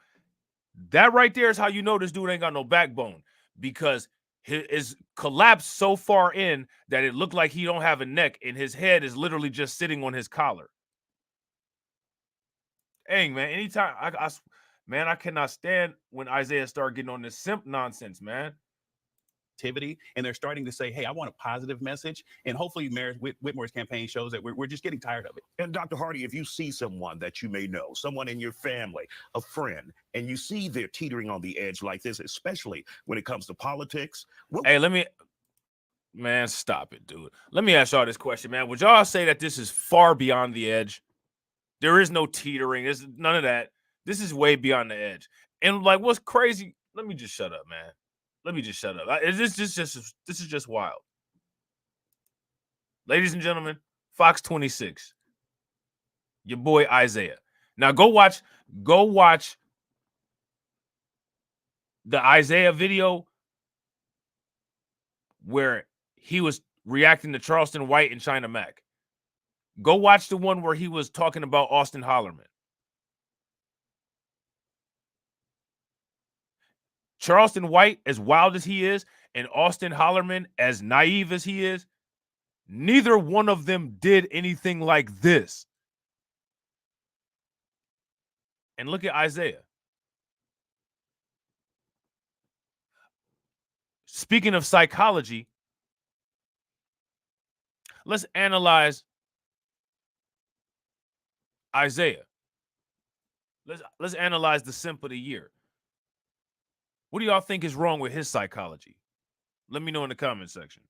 That right there is how you know this dude ain't got no backbone, because his collapsed so far in that it looked like he don't have a neck and his head is literally just sitting on his collar. Dang, man, anytime I cannot stand when Isaiah start getting on this simp nonsense, man. And they're starting to say, hey, I want a positive message. And hopefully Mayor Whitmore's campaign shows that we're just getting tired of it. And Dr. Hardy, if you see someone that you may know, someone in your family, a friend, and you see they're teetering on the edge like this, especially when it comes to politics. Hey, man, stop it, dude. Let me ask y'all this question, man. Would y'all say that this is far beyond the edge? There is no teetering. There's none of that. This is way beyond the edge. And like, what's crazy? Let me just shut up, man. Let me just shut up. This is just wild. Ladies and gentlemen, Fox 26. Your boy Isaiah. Now go watch the Isaiah video where he was reacting to Charleston White and China Mac. Go watch the one where he was talking about Austin Hollerman. Charleston White, as wild as he is, and Austin Hollerman, as naive as he is, neither one of them did anything like this. And look at Isaiah. Speaking of psychology, Let's analyze Isaiah. Let's analyze the simp of the year. What do y'all think is wrong with his psychology? Let me know in the comment section.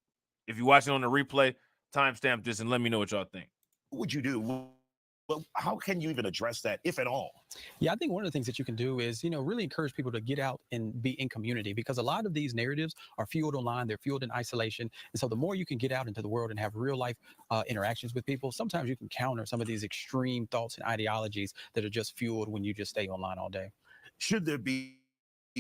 If you're watching on the replay, timestamp this and let me know what y'all think. What would you do? Well, how can you even address that, if at all? Yeah, I think one of the things that you can do is, really encourage people to get out and be in community, because a lot of these narratives are fueled online. They're fueled in isolation. And so the more you can get out into the world and have real life interactions with people, sometimes you can counter some of these extreme thoughts and ideologies that are just fueled when you just stay online all day. Should there be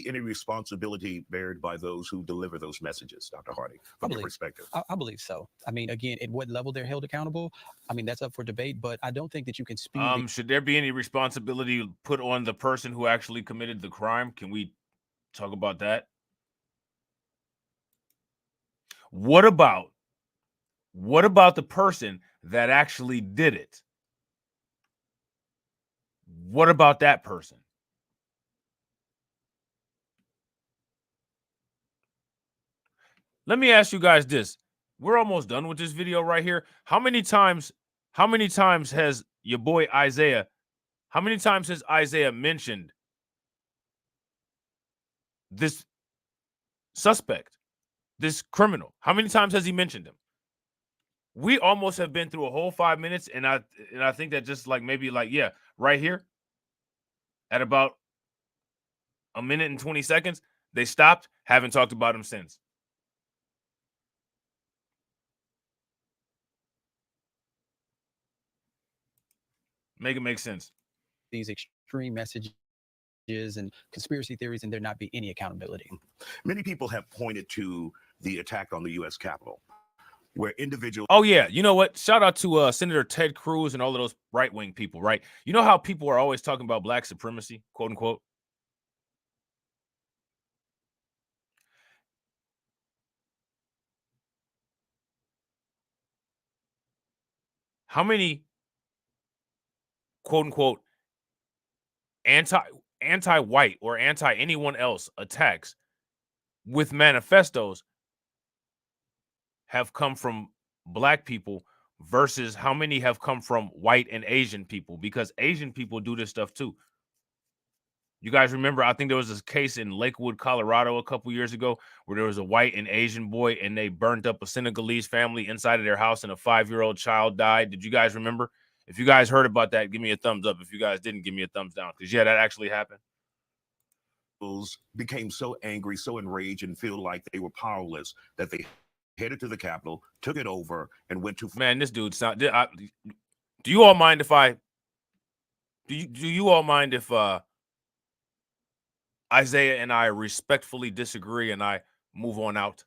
any responsibility bared by those who deliver those messages, Dr. Hardy, from your perspective? I believe so. I mean, again, at what level they're held accountable, I mean, that's up for debate, but I don't think that you can speed. Should there be any responsibility put on the person who actually committed the crime? Can we talk about that? What about the person that actually did it? What about that person? Let me ask you guys this. We're almost done with this video right here. How many times has your boy Isaiah, how many times has Isaiah mentioned this suspect, this criminal? How many times has he mentioned him? We almost have been through a whole 5 minutes, and I think that just right here at about a minute and 20 seconds, they stopped, haven't talked about him since. Make it make sense. These extreme messages and conspiracy theories, and there not be any accountability. Many people have pointed to the attack on the U.S. Capitol, where individuals... Oh, yeah. You know what? Shout out to Senator Ted Cruz and all of those right-wing people, right? You know how people are always talking about black supremacy, quote unquote? How many, quote unquote, anti-white or anti-anyone else attacks with manifestos have come from black people versus how many have come from white and Asian people? Because Asian people do this stuff too. You guys remember, I think there was this case in Lakewood, Colorado a couple years ago where there was a white and Asian boy and they burnt up a Senegalese family inside of their house and a 5-year-old child died. Did you guys remember? If you guys heard about that, give me a thumbs up. If you guys didn't, give me a thumbs down. Because, yeah, that actually happened. Became so angry, so enraged, and feel like they were powerless that they headed to the Capitol, took it over, and went to... Man, this dude sound... Do you all mind if I... Do you all mind if... Isaiah and I respectfully disagree and I move on out?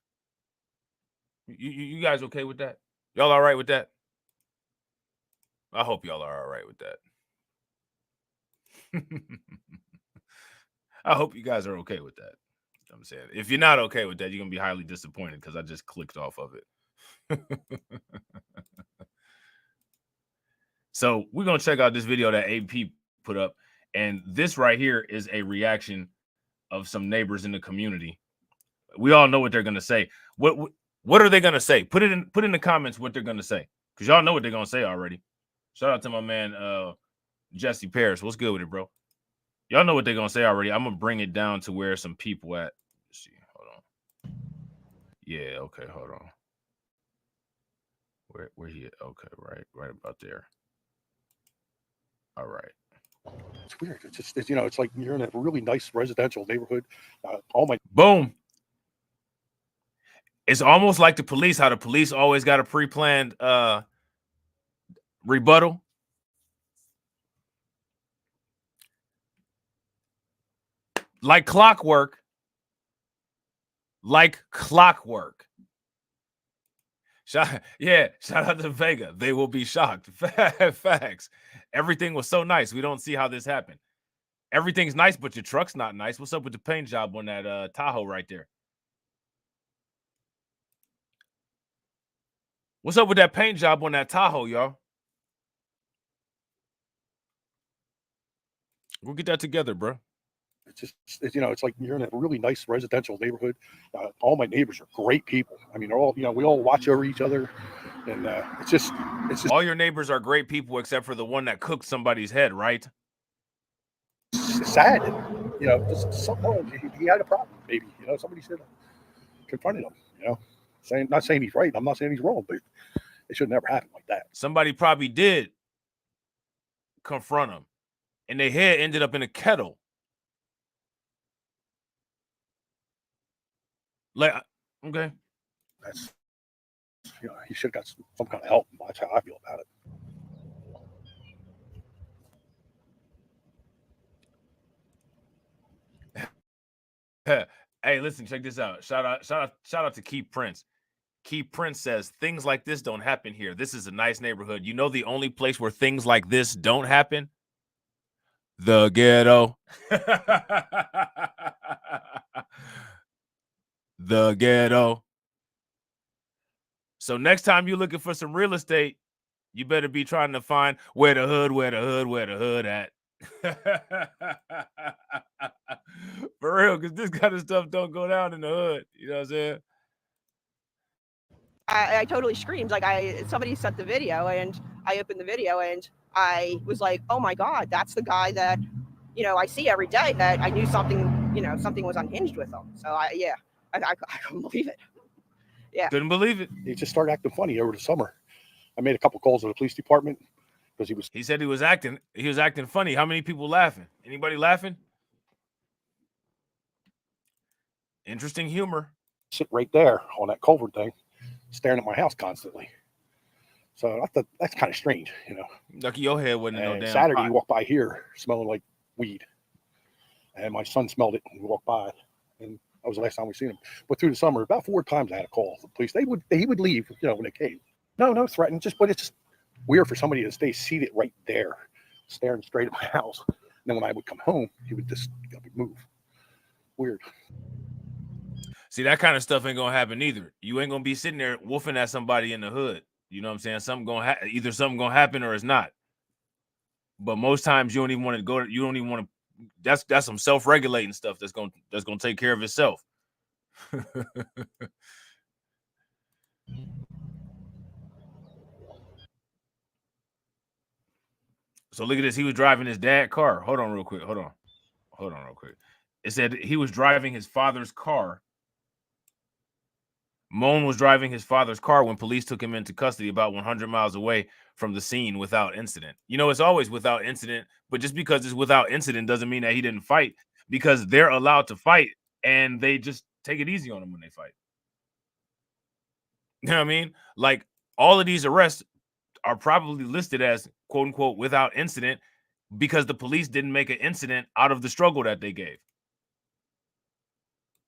You guys okay with that? Y'all all right with that? I hope y'all are all right with that. I hope you guys are okay with that. I'm saying, if you're not okay with that, you're going to be highly disappointed because I just clicked off of it. So we're going to check out this video that AP put up. And this right here is a reaction of some neighbors in the community. We all know what they're gonna say. What are they gonna say? Put in the comments what they're gonna say, because y'all know what they're gonna say already. Shout out to my man Jesse Paris. What's good with it, bro? Y'all know what they're gonna say already. I'm gonna bring it down to where some people at. Let's see, hold on. Yeah, okay, hold on. Where he at? Okay, right about there. All right. It's weird. It's just, it's like you're in a really nice residential neighborhood. Boom. It's almost like the police, how the police always got a pre-planned rebuttal. Like clockwork. Shout out to Vega. They will be shocked. Facts. Everything was so nice. We don't see how this happened. Everything's nice, but your truck's not nice. What's up with the paint job on that Tahoe right there? What's up with that paint job on that Tahoe, y'all? We'll get that together, bro. It's like you're in a really nice residential neighborhood. All my neighbors are great people. I mean, they're all, we all watch over each other, and it's just all your neighbors are great people except for the one that cooked somebody's head, right? sad. Just something, he had a problem. Maybe somebody should have confronted him. Not saying he's right. I'm not saying he's wrong, but it should never happen like that. Somebody probably did confront him, and their head ended up in a kettle. Like, okay, that's he should have got some kind of help. That's how I feel about it. Hey, listen, check this out. Shout out to Keith Prince. Keith Prince says things like this don't happen here. This is a nice neighborhood. You know the only place where things like this don't happen? The ghetto. The ghetto. So next time you're looking for some real estate, you better be trying to find where the hood at. For real, because this kind of stuff don't go down in the hood. You know what I'm saying? I totally screamed. Like somebody sent the video, and I opened the video, and I was like, oh my God, that's the guy that, I see every day, that I knew something, something was unhinged with him. So I couldn't believe it. Yeah. Couldn't believe it. He just started acting funny over the summer. I made a couple calls to the police department because he said he was acting funny. How many people laughing? Anybody laughing? Interesting humor. Sit right there on that culvert thing, staring at my house constantly. So I thought that's kind of strange, Lucky your head wasn't no damn Saturday, pot. he walked by here smelling like weed. And my son smelled it and we walked by. And that was the last time we seen him. But through the summer, about 4 times I had a call to the police. He would leave, when they came. No threatening. But it's just weird for somebody to stay seated right there, staring straight at my house. And then when I would come home, he would just move. Weird. See, that kind of stuff ain't gonna happen either. You ain't gonna be sitting there woofing at somebody in the hood. You know what I'm saying? Either something gonna happen or it's not. But most times you don't even want to go. You don't even want to. That's some self-regulating stuff that's gonna take care of itself. So look at this. He was driving his dad's car. Hold on real quick. It said he was driving his father's car. Moan was driving his father's car when police took him into custody about 100 miles away from the scene without incident. It's always without incident, but just because it's without incident doesn't mean that he didn't fight, because they're allowed to fight and they just take it easy on him when they fight. You know what I mean? Like, all of these arrests are probably listed as quote unquote without incident because the police didn't make an incident out of the struggle that they gave.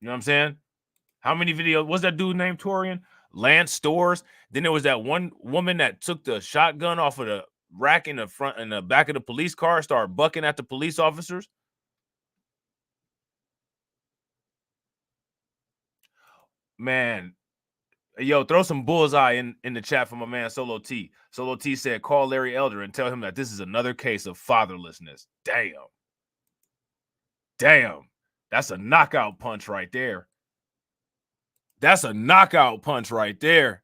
You know what I'm saying? How many videos? What's that dude named Torian? Lance Stores. Then there was that one woman that took the shotgun off of the rack in the front and the back of the police car, started bucking at the police officers. Man, yo, throw some bullseye in the chat for my man Solo T. Solo T said, call Larry Elder and tell him that this is another case of fatherlessness. Damn. That's a knockout punch right there. That's a knockout punch right there.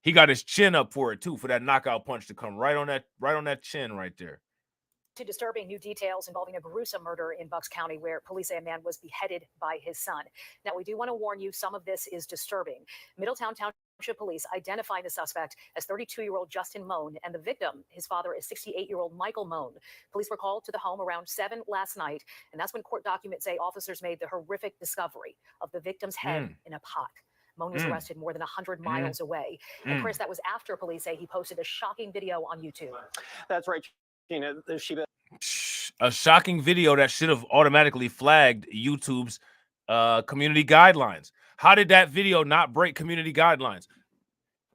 He got his chin up for it too, for that knockout punch to come right on that chin right there. To disturbing new details involving a gruesome murder in Bucks County where police say a man was beheaded by his son. Now, we do want to warn you, some of this is disturbing. Middletown Township Police identifying the suspect as 32-year-old Justin Moan, and the victim, his father, is 68-year-old Michael Moan. Police were called to the home around 7 last night, and that's when court documents say officers made the horrific discovery of the victim's head in a pot. Moan was arrested more than 100 miles away. And Chris, that was after police say he posted a shocking video on YouTube. That's right. A shocking video that should have automatically flagged YouTube's community guidelines. How did that video not break community guidelines?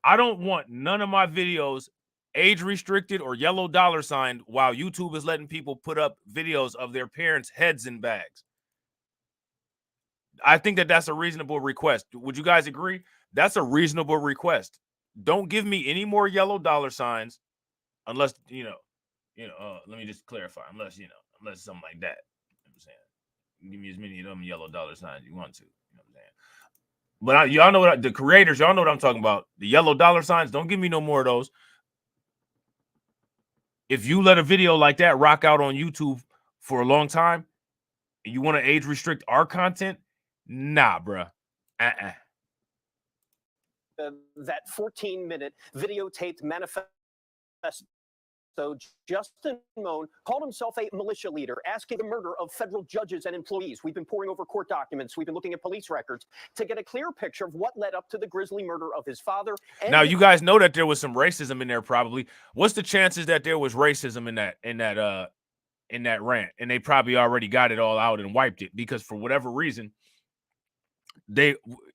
I don't want none of my videos age restricted or yellow dollar signed while YouTube is letting people put up videos of their parents' heads in bags. I think that that's a reasonable request. Would you guys agree? That's a reasonable request. Don't give me any more yellow dollar signs unless, let me just clarify, unless something like that. You know what I'm saying? Give me as many of them yellow dollar signs you want to. You know what I'm saying? But y'all know what the creators, y'all know what I'm talking about. The yellow dollar signs, don't give me no more of those. If you let a video like that rock out on YouTube for a long time and you want to age restrict our content, nah, bruh. That 14-minute videotaped manifesto. So Justin Moan called himself a militia leader, asking the murder of federal judges and employees. We've been poring over court documents. We've been looking at police records to get a clear picture of what led up to the grisly murder of his father. And now, you guys know that there was some racism in there probably. What's the chances that there was racism in that rant? And they probably already got it all out and wiped it because for whatever reason,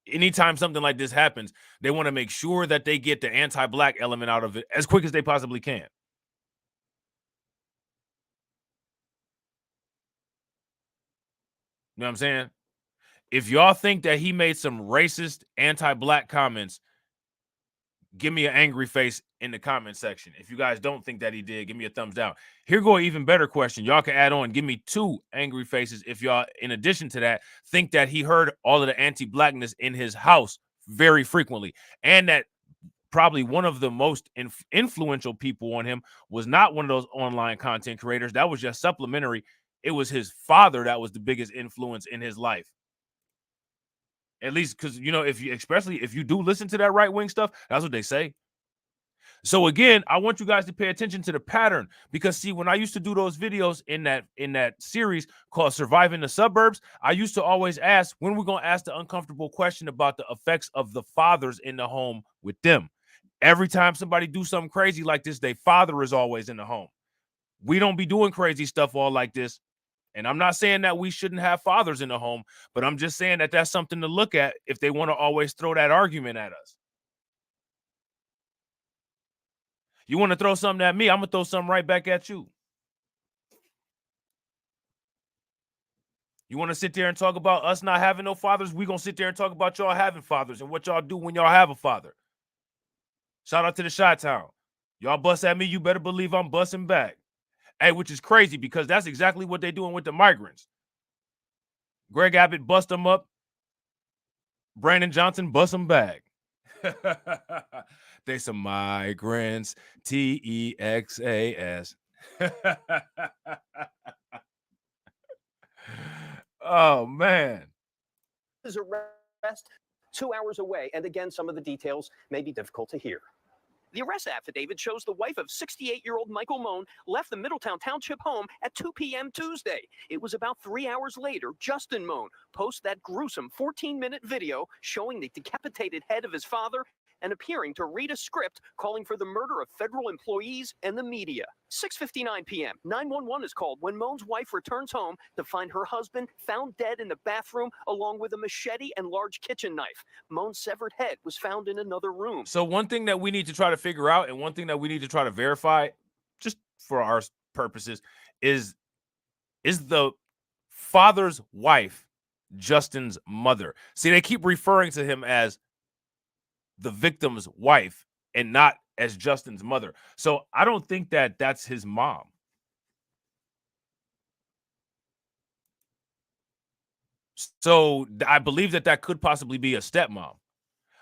anytime something like this happens, they want to make sure that they get the anti-black element out of it as quick as they possibly can. You know what I'm saying? If y'all think that he made some racist anti-black comments, give me an angry face in the comment section. If you guys don't think that he did, give me a thumbs down. Here go an even better question. Y'all can add on. Give me 2 angry faces if y'all, in addition to that, think that he heard all of the anti-blackness in his house very frequently. And that probably one of the most influential people on him was not one of those online content creators. That was just supplementary. It was his father that was the biggest influence in his life. At least because, you know, especially if you do listen to that right-wing stuff, that's what they say. So again, I want you guys to pay attention to the pattern because see, when I used to do those videos in that series called Surviving the Suburbs, I used to always ask, when we're going to ask the uncomfortable question about the effects of the fathers in the home with them. Every time somebody do something crazy like this, their father is always in the home. We don't be doing crazy stuff all like this. And I'm not saying that we shouldn't have fathers in the home, but I'm just saying that that's something to look at if they want to always throw that argument at us. You want to throw something at me, I'm going to throw something right back at you. You want to sit there and talk about us not having no fathers? We're going to sit there and talk about y'all having fathers and what y'all do when y'all have a father. Shout out to the Chi-Town. Y'all bust at me, you better believe I'm busting back. Hey, which is crazy because that's exactly what they're doing with the migrants. Greg Abbott bust them up. Brandon Johnson bust them back. They some migrants. Texas. Oh, man. his arrest 2 hours away. And again, some of the details may be difficult to hear. The arrest affidavit shows the wife of 68-year-old Michael Moan left the Middletown Township home at 2 p.m. Tuesday. It was about 3 hours later, Justin Moan posts that gruesome 14-minute video showing the decapitated head of his father and appearing to read a script calling for the murder of federal employees and the media. 6:59 p.m., 911 is called when Moan's wife returns home to find her husband found dead in the bathroom along with a machete and large kitchen knife. Moan's severed head was found in another room. So one thing that we need to try to figure out and one thing that we need to try to verify, just for our purposes, is the father's wife Justin's mother? See, they keep referring to him as the victim's wife and not as Justin's mother. So I don't think that that's his mom. So I believe that that could possibly be a stepmom,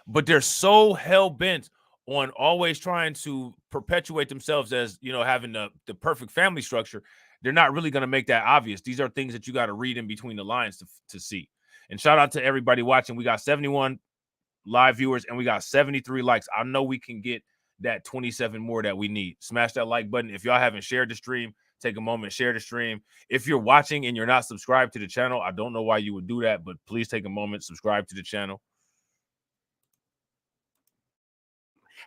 but they're so hell-bent on always trying to perpetuate themselves as, you know, having the perfect family structure. They're not really going to make that obvious. These are things that you got to read in between the lines to see. And shout out to everybody watching. We got 71 live viewers and we got 73 likes. I know we can get that 27 more that we need. Smash that like button. If y'all haven't shared the stream, take a moment, share the stream. If you're watching and you're not subscribed to the channel, I don't know why you would do that, but please take a moment, subscribe to the channel.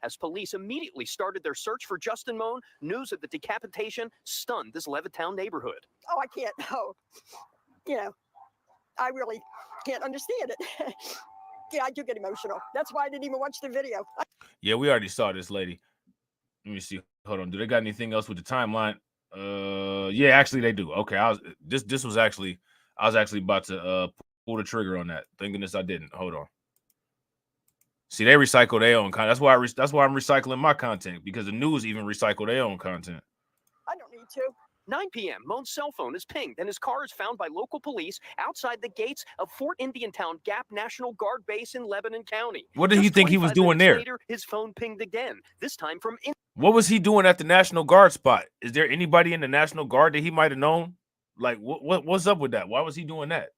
As police immediately started their search for Justin Moan, news of the decapitation stunned this Levittown neighborhood. Oh, I can't. Oh, you know, I really can't understand it. Yeah, I do get emotional. That's why I didn't even watch the video. Yeah, we already saw this lady. Let me see. Hold on. Do they got anything else with the timeline? Yeah, actually they do. Okay, I was actually about to pull the trigger on that. Thank goodness I didn't. Hold on. See, they recycle their own content. That's why I'm recycling my content, because the news even recycle their own content. I don't need to. 9 p.m., Moan's cell phone is pinged and his car is found by local police outside the gates of Fort Indiantown Gap National Guard Base in Lebanon County. What did he Just think he was 25 doing minutes there? later, his phone pinged again, this time from What was he doing at the National Guard spot? Is there anybody in the National Guard that he might have known? Like, what's up with that? Why was he doing that?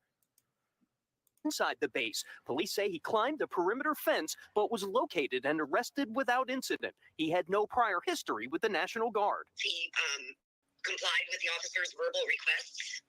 inside the base. Police say he climbed a perimeter fence but was located and arrested without incident. He had no prior history with the National Guard. He complied with the officer's verbal requests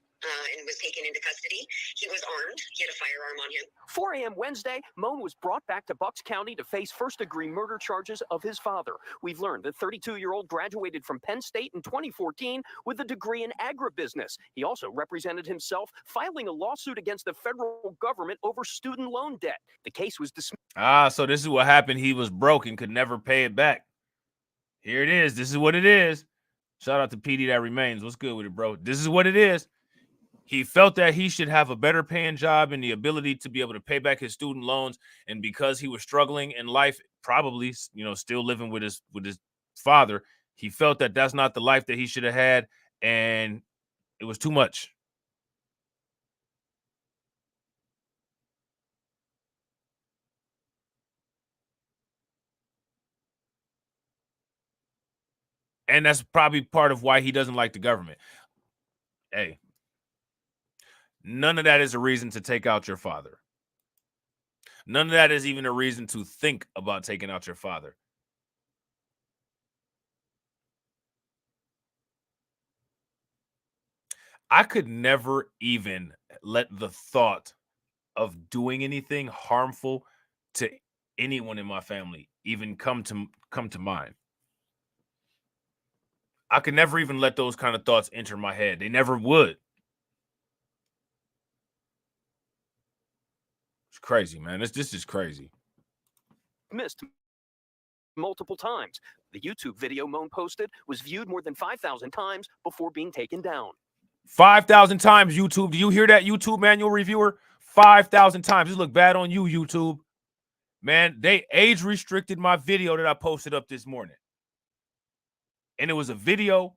and was taken into custody. He was armed. He had a firearm on him. 4 a.m. Wednesday, Moan was brought back to Bucks County to face first-degree murder charges of his father. We've learned the 32-year-old graduated from Penn State in 2014 with a degree in agribusiness. He also represented himself, filing a lawsuit against the federal government over student loan debt. The case was dismissed. Ah, so this is what happened. He was broke and could never pay it back. Here it is. This is what it is. Shout out to PD that remains. What's good with it, bro? This is what it is. He felt that he should have a better paying job and the ability to be able to pay back his student loans. And because he was struggling in life, probably, still living with his father, he felt that that's not the life that he should have had. And it was too much. And that's probably part of why he doesn't like the government. Hey. None of that is a reason to take out your father. None of that is even a reason to think about taking out your father. I could never even let the thought of doing anything harmful to anyone in my family even come to mind. I could never even let those kind of thoughts enter my head. They never would. Crazy, man. This is crazy. Missed multiple times. The YouTube video Moan posted was viewed more than 5,000 times before being taken down. 5,000 times, YouTube. Do you hear that, YouTube manual reviewer? 5,000 times. This look bad on you, YouTube. Man, they age restricted my video that I posted up this morning. And it was a video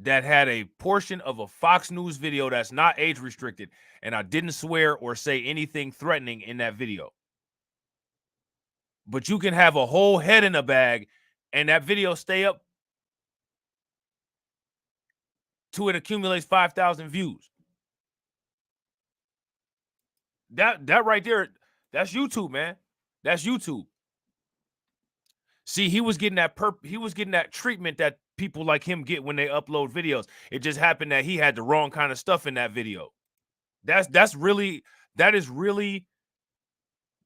that had a portion of a Fox News video that's not age restricted, and I didn't swear or say anything threatening in that video. But you can have a whole head in a bag and that video stay up till it accumulates 5,000 views. That right there, that's YouTube, man. That's YouTube. See, he was getting that treatment that people like him get when they upload videos. It just happened that he had the wrong kind of stuff in that video. That is really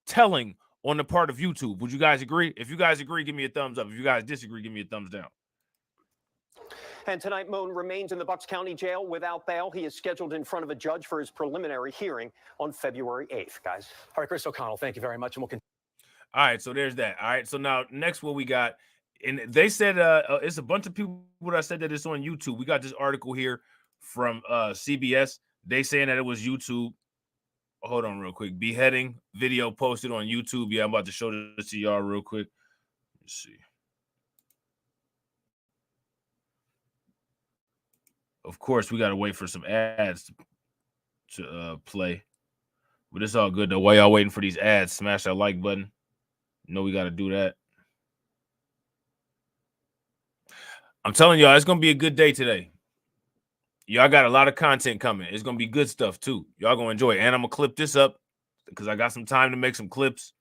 telling on the part of YouTube. Would you guys agree? If you guys agree, give me a thumbs up. If you guys disagree, give me a thumbs down. And tonight, Moan remains in the Bucks County Jail without bail. He is scheduled in front of a judge for his preliminary hearing on February 8th, guys. All right, Chris O'Connell, thank you very much. And we'll continue. All right, so there's that. All right, so now next what we got, and they said it's a bunch of people that said that it's on YouTube. We got this article here from CBS. They saying that it was YouTube. Hold on real quick. Beheading video posted on YouTube. Yeah, I'm about to show this to y'all real quick. Let's see. Of course, we got to wait for some ads to play. But it's all good, though. While y'all waiting for these ads, smash that like button. You know we got to do that. I'm telling y'all, it's going to be a good day today. Y'all got a lot of content coming. It's going to be good stuff, too. Y'all going to enjoy it. And I'm going to clip this up because I got some time to make some clips.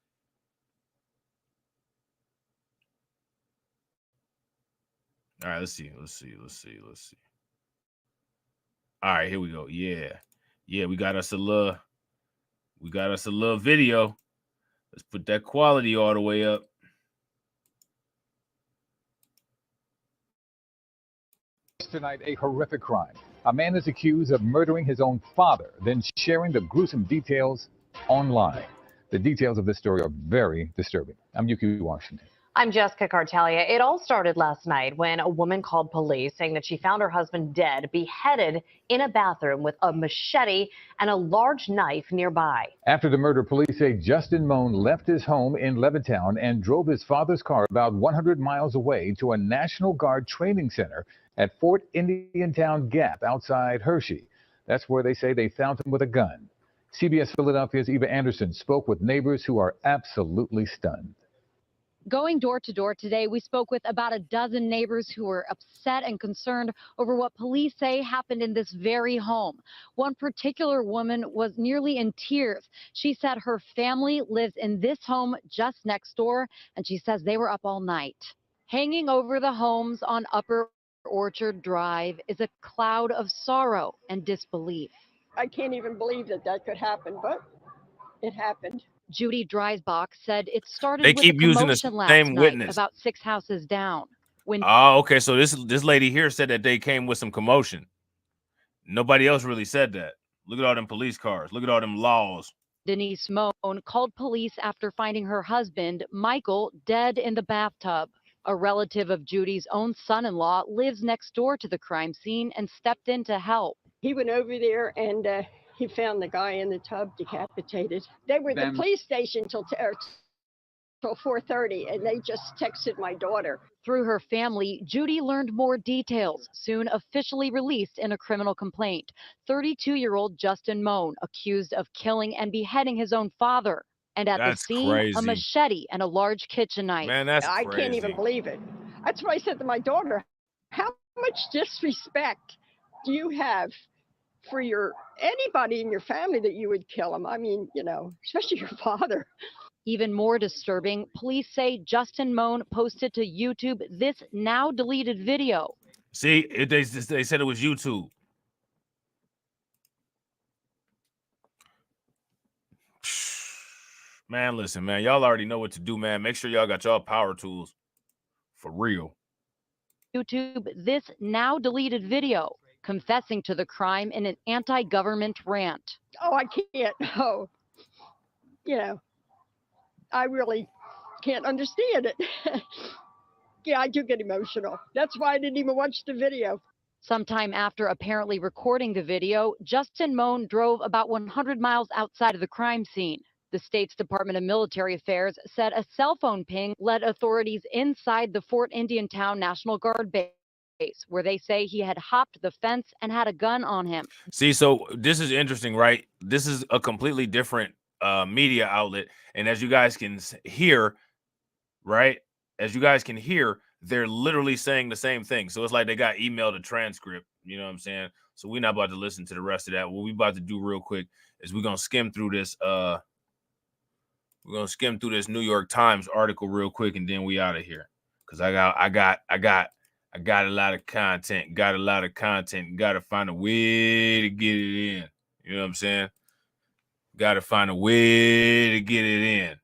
All right, let's see. All right, here we go. Yeah, we got us a little video. Let's put that quality all the way up. Tonight, a horrific crime. A man is accused of murdering his own father, then sharing the gruesome details online. The details of this story are very disturbing. I'm Yuki Washington. I'm Jessica Cartelia. It all started last night when a woman called police saying that she found her husband dead, beheaded in a bathroom with a machete and a large knife nearby. After the murder, police say Justin Moan left his home in Levittown and drove his father's car about 100 miles away to a National Guard training center at Fort Indiantown Gap outside Hershey. That's where they say they found him with a gun. CBS Philadelphia's Eva Anderson spoke with neighbors who are absolutely stunned. Going door to door today, we spoke with about a dozen neighbors who were upset and concerned over what police say happened in this very home. One particular woman was nearly in tears. She said her family lives in this home just next door, and she says they were up all night. Hanging over the homes on Upper Orchard Drive is a cloud of sorrow and disbelief. I can't even believe that that could happen, but it happened. Judy Dreisbach said it started They with keep a using the commotion last same night witness. about 6 houses down. When Oh, okay. So this lady here said that they came with some commotion. Nobody else really said that. Look at all them police cars. Look at all them laws. Denise Moan called police after finding her husband, Michael, dead in the bathtub. A relative of Judy's own son-in-law lives next door to the crime scene and stepped in to help. He went over there and he found the guy in the tub decapitated. They were at the Them- police station till 4:30, and they just texted my daughter. Through her family, Judy learned more details, soon officially released in a criminal complaint. 32-year-old Justin Moan, accused of killing and beheading his own father. And at That's the scene, crazy. a machete and a large kitchen knife. Man, that's I crazy. can't even believe it. That's what I said to my daughter. How much disrespect do you have for anybody in your family that you would kill him? I mean, especially your father. Even more disturbing, police say Justin Moan posted to YouTube this now deleted video. See, they said it was YouTube. Man, listen, man. Y'all already know what to do, man. Make sure y'all got y'all power tools. For real. YouTube this now deleted video, confessing to the crime in an anti-government rant. Oh, I can't. Oh, I really can't understand it. Yeah, I do get emotional. That's why I didn't even watch the video. Sometime after apparently recording the video, Justin Moan drove about 100 miles outside of the crime scene. The state's Department of Military Affairs said a cell phone ping led authorities inside the Fort Indiantown National Guard base, where they say he had hopped the fence and had a gun on him. See, so this is interesting, right? This is a completely different media outlet. And as you guys can hear, right? As you guys can hear, they're literally saying the same thing. So it's like they got emailed a transcript. You know what I'm saying? So we're not about to listen to the rest of that. What we about to do real quick is we're gonna skim through this. We're gonna skim through this New York Times article real quick, and then we out of here. Cause I got a lot of content. Got a lot of content. Got to find a way to get it in. You know what I'm saying? Got to find a way to get it in.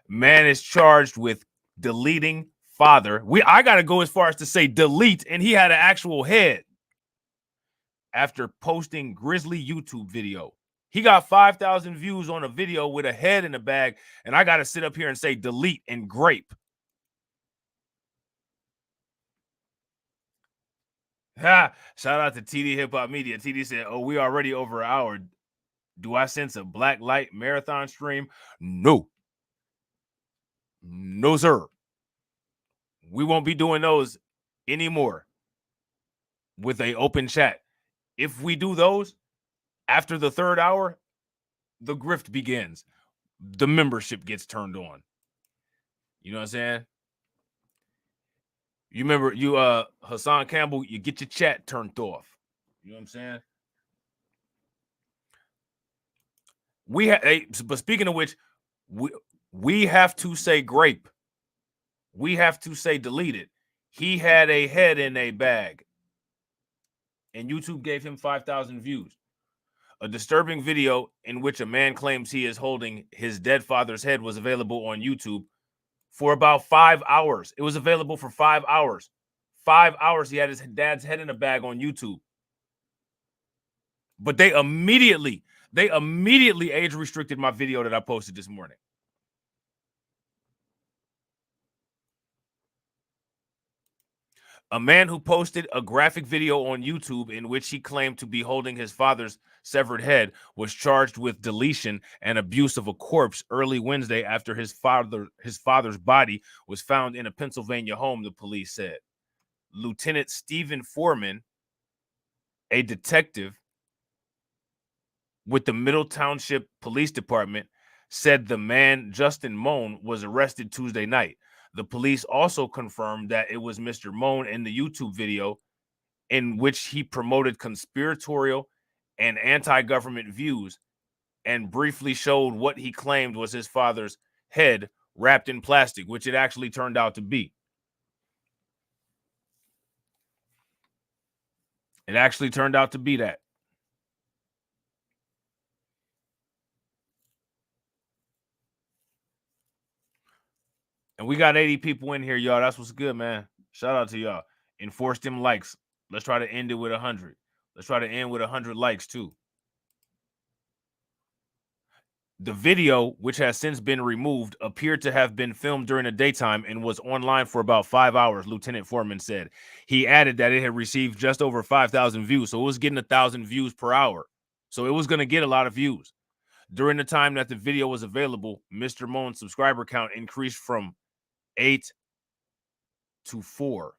Man is charged with deleting father. I got to go as far as to say delete, and he had an actual head after posting grisly YouTube video. He got 5,000 views on a video with a head in the bag, and I got to sit up here and say delete and grape. Ha! Shout out to TD Hip Hop Media. TD said, "Oh, we already over an hour. Do I sense a black light marathon stream? No. No, sir. We won't be doing those anymore with an open chat. If we do those after the third hour, the grift begins. The membership gets turned on. You know what I'm saying? You remember Hassan Campbell, you get your chat turned off. You know what I'm saying? But speaking of which, we have to say grape. We have to say deleted. He had a head in a bag. And YouTube gave him 5,000 views. A disturbing video in which a man claims he is holding his dead father's head was available on YouTube for about 5 hours. It was available for 5 hours. 5 hours he had his dad's head in a bag on YouTube. But they immediately age restricted my video that I posted this morning. A man who posted a graphic video on YouTube in which he claimed to be holding his father's severed head was charged with deletion and abuse of a corpse early Wednesday after his father's body was found in a Pennsylvania home, the police said. Lieutenant Stephen Foreman, a detective with the Middle Township Police Department, said the man, Justin Moan, was arrested Tuesday night. The police also confirmed that it was Mr. Moan in the YouTube video in which he promoted conspiratorial and anti-government views and briefly showed what he claimed was his father's head wrapped in plastic, which it actually turned out to be. It actually turned out to be that. And we got 80 people in here, y'all. That's what's good, man. Shout out to y'all. Enforce them likes. Let's try to end it with 100. Let's try to end with 100 likes, too. The video, which has since been removed, appeared to have been filmed during the daytime and was online for about 5 hours, Lieutenant Foreman said. He added that it had received just over 5,000 views, so it was getting 1,000 views per hour. So it was going to get a lot of views. During the time that the video was available, Mr. Moan's subscriber count increased from 8 to 4.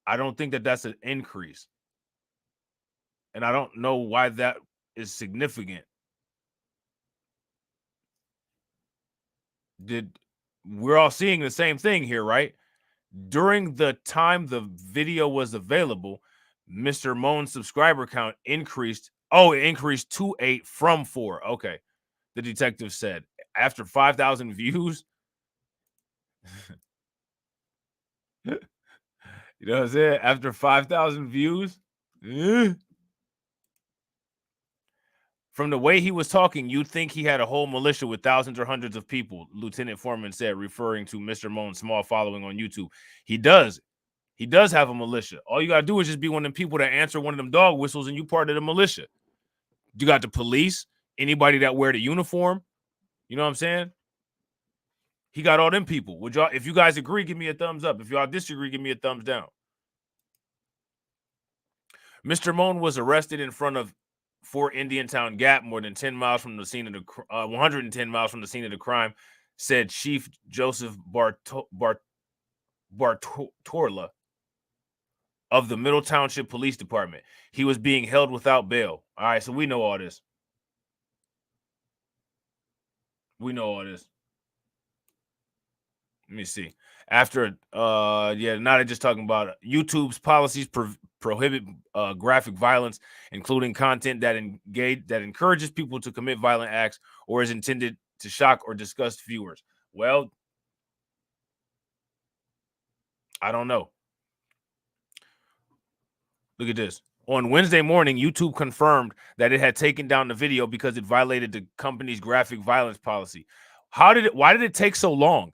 I don't think that that's an increase. And I don't know why that is significant. We're all seeing the same thing here, right? During the time the video was available, Mr. Moan's subscriber count increased. Oh, it increased to 8 from 4. Okay. The detective said after 5,000 views. You know what I'm saying? After 5,000 views. From the way he was talking, you'd think he had a whole militia with thousands or hundreds of people, Lieutenant Foreman said, referring to Mr. Moan's small following on YouTube. He does. He does have a militia. All you got to do is just be one of them people that answer one of them dog whistles and you part of the militia. You got the police, anybody that wear the uniform. You know what I'm saying? He got all them people. Would y'all, if you guys agree, give me a thumbs up. If y'all disagree, give me a thumbs down. Mr. Moan was arrested in front of Fort Indiantown Gap, more than 10 miles from the scene of the 110 miles from the scene of the crime, said Chief Joseph Bartorla of the Middle Township Police Department. He was being held without bail. All right, so we know all this. We know all this. Let me see. After, now they're just talking about YouTube's policies prohibit graphic violence, including content that encourages people to commit violent acts or is intended to shock or disgust viewers. Well, I don't know. Look at this. On Wednesday morning, YouTube confirmed that it had taken down the video because it violated the company's graphic violence policy. Why did it take so long?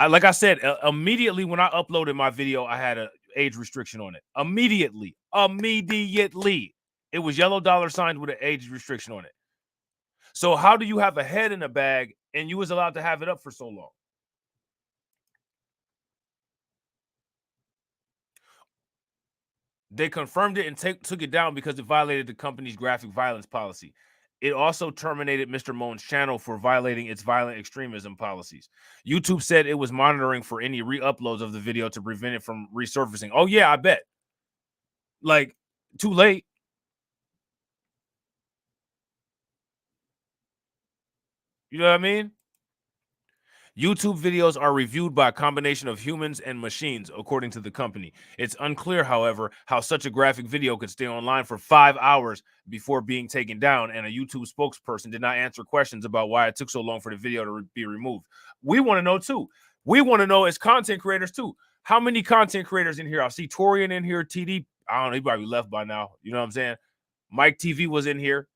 Like I said, immediately when I uploaded my video, I had an age restriction on it. Immediately. It was yellow dollar signs with an age restriction on it. So how do you have a head in a bag and you was allowed to have it up for so long? They confirmed it and took it down because it violated the company's graphic violence policy. It also terminated Mr. Moan's channel for violating its violent extremism policies. YouTube said it was monitoring for any re-uploads of the video to prevent it from resurfacing. Oh, yeah, I bet. Like, too late. You know what I mean? YouTube videos are reviewed by a combination of humans and machines, according to the company. It's unclear, however, how such a graphic video could stay online for 5 hours before being taken down, and a YouTube spokesperson did not answer questions about why it took so long for the video to be removed. We want to know, too. We want to know as content creators, too. How many content creators in here? I see Torian in here, TD. I don't know, he probably left by now. You know what I'm saying? Mike TV was in here.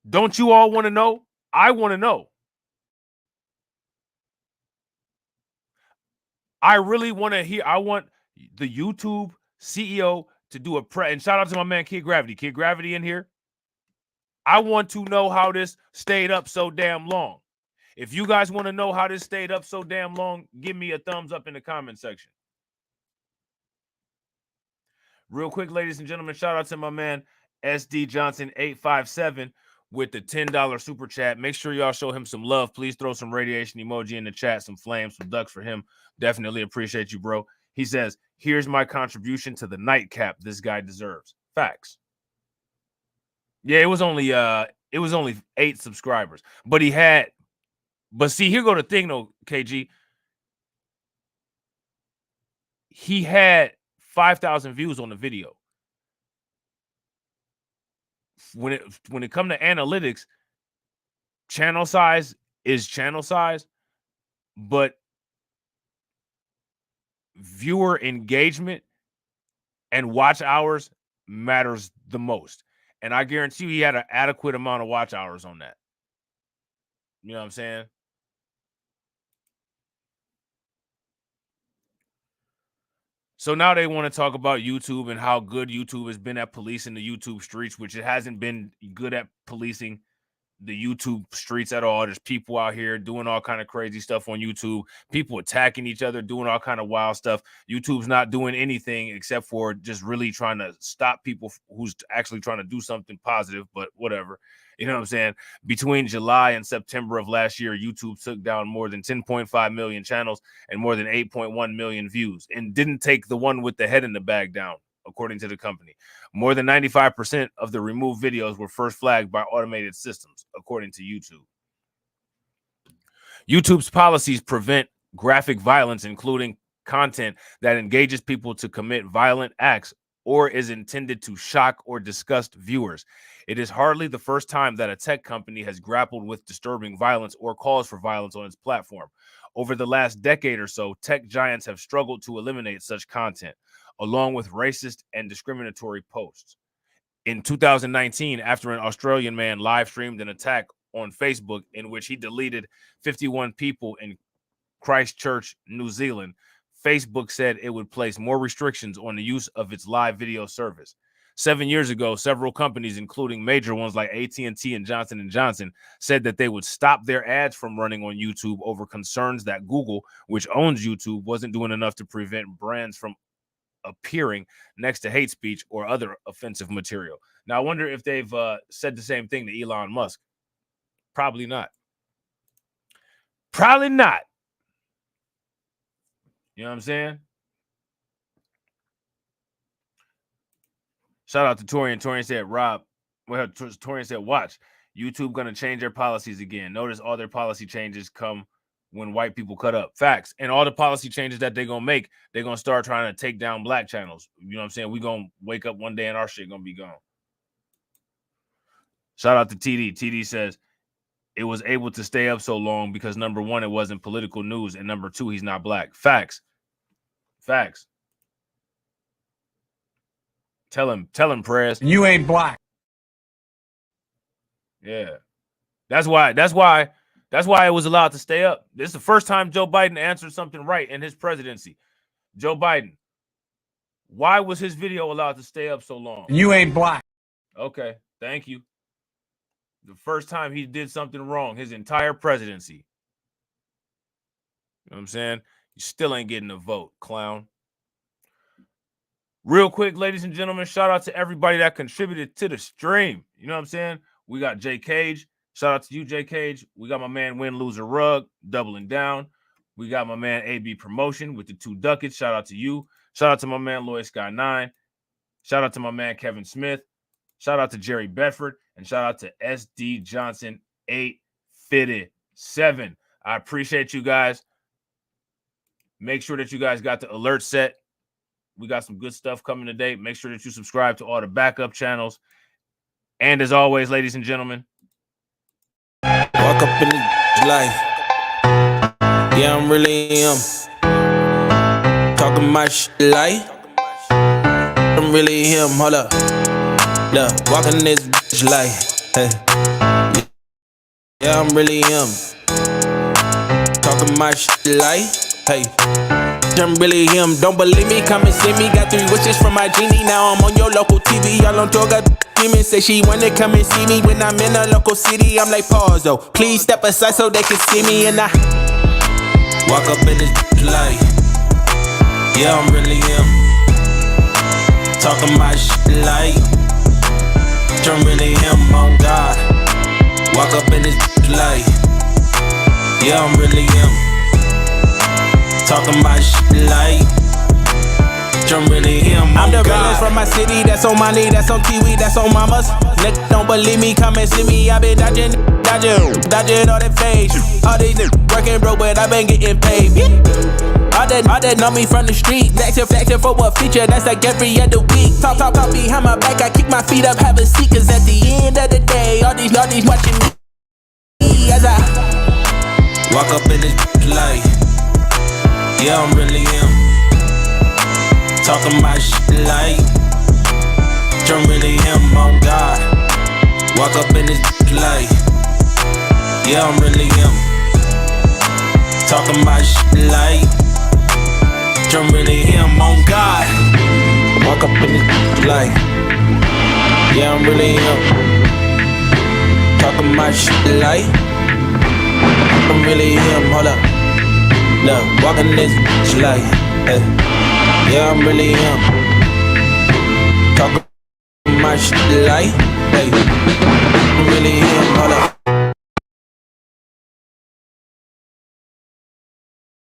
Don't you all want to know? I want to know. I really want to hear. I want the YouTube CEO to do a and shout out to my man Kid Gravity. Kid Gravity in here. I want to know how this stayed up so damn long. If you guys want to know how this stayed up so damn long, give me a thumbs up in the comment section. Real quick, ladies and gentlemen, shout out to my man SD Johnson 857 with the $10 super chat. Make sure y'all show him some love. Please throw some radiation emoji in the chat, some flames, some ducks for him. Definitely appreciate you, bro. He says, here's my contribution to the nightcap this guy deserves. Facts. Yeah, it was only 8 subscribers. But see, here go the thing though, KG. He had 5,000 views on the video. When it come to analytics, channel size is channel size, but viewer engagement and watch hours matters the most. And I guarantee you he had an adequate amount of watch hours on that. You know what I'm saying? So now they want to talk about YouTube and how good YouTube has been at policing the YouTube streets, which it hasn't been good at policing the YouTube streets at all. There's people out here doing all kind of crazy stuff on YouTube, people attacking each other, doing all kind of wild stuff. YouTube's not doing anything except for just really trying to stop people who's actually trying to do something positive, but whatever. You know what I'm saying? Between July and September of last year, YouTube took down more than 10.5 million channels and more than 8.1 million views, and didn't take the one with the head in the bag down, according to the company. More than 95% of the removed videos were first flagged by automated systems, according to YouTube. YouTube's policies prevent graphic violence, including content that engages people to commit violent acts or is intended to shock or disgust viewers. It is hardly the first time that a tech company has grappled with disturbing violence or calls for violence on its platform. Over the last decade or so, tech giants have struggled to eliminate such content, along with racist and discriminatory posts. In 2019, after an Australian man live streamed an attack on Facebook in which he deleted 51 people in Christchurch, New Zealand, Facebook said it would place more restrictions on the use of its live video service. 7 years ago, several companies, including major ones like AT&T and Johnson & Johnson, said that they would stop their ads from running on YouTube over concerns that Google, which owns YouTube, wasn't doing enough to prevent brands from appearing next to hate speech or other offensive material. Now, I wonder if they've said the same thing to Elon Musk. Probably not. Probably not. You know what I'm saying? Shout out to Torian. Torian said, Rob, well, Torian said, watch, YouTube going to change their policies again. Notice all their policy changes come when white people cut up. Facts. And all the policy changes that they're going to make, they're going to start trying to take down black channels. You know what I'm saying? We're going to wake up one day and our shit going to be gone. Shout out to TD. TD says, it was able to stay up so long because, number one, it wasn't political news, and number two, he's not black. Facts. Facts. Tell him, Prez. You ain't black. Yeah. That's why it was allowed to stay up. This is the first time Joe Biden answered something right in his presidency. Joe Biden, why was his video allowed to stay up so long? You ain't black. Okay, thank you. The first time he did something wrong his entire presidency. You know what I'm saying? You still ain't getting a vote, clown. Real quick, ladies and gentlemen, shout out to everybody that contributed to the stream. You know what I'm saying? We got Jay Cage. Shout out to you, Jay Cage. We got my man Win Loser Rug doubling down. We got my man AB Promotion with the 2 ducats. Shout out to you. Shout out to my man Lloyd Sky 9. Shout out to my man Kevin Smith. Shout out to Jerry Bedford. And shout out to SD Johnson 857. I appreciate you guys. Make sure that you guys got the alert set. We got some good stuff coming today. Make sure that you subscribe to all the backup channels. And as always, ladies and gentlemen, walk up in the life. Yeah, I'm really talking my shit like I'm really him. Hold up. Look, walking this bitch like, hey. Yeah, I'm really him. Talking my shit like, hey. I'm really him. Don't believe me, come and see me. Got 3 wishes from my genie. Now I'm on your local TV. Y'all on tour, got demons. Say she wanna come and see me when I'm in a local city. I'm like, pause though. Please step aside so they can see me. And I walk up in this light. Yeah, I'm really him. Talking my shit like I'm really him, on God. Walk up in this light. Yeah, I'm really him. Talking my shit like I'm really him. I'm the realest from my city. That's on my knee. That's on TV. That's on mamas. Niggas don't believe me. Come and see me. I been dodging all that fake. All these niggas working broke, but I been getting paid. All that know me from the street. Flexing for what feature? That's like every other week. Talk behind my back. I kick my feet up, have a seat. Cause at the end of the day, all these watching me as I walk up in this light. Yeah, I'm really him. Talking my shit like I'm really him, on God. Walk up in this light. Yeah, I'm really him. Talking my shit like I'm really him, on God. Walk up in this light. Yeah, I'm really him. Talking my shit like I'm really him. Hold up. Look, walking this bitch like, hey. Yeah, I'm really him. Talking my shit like, hey.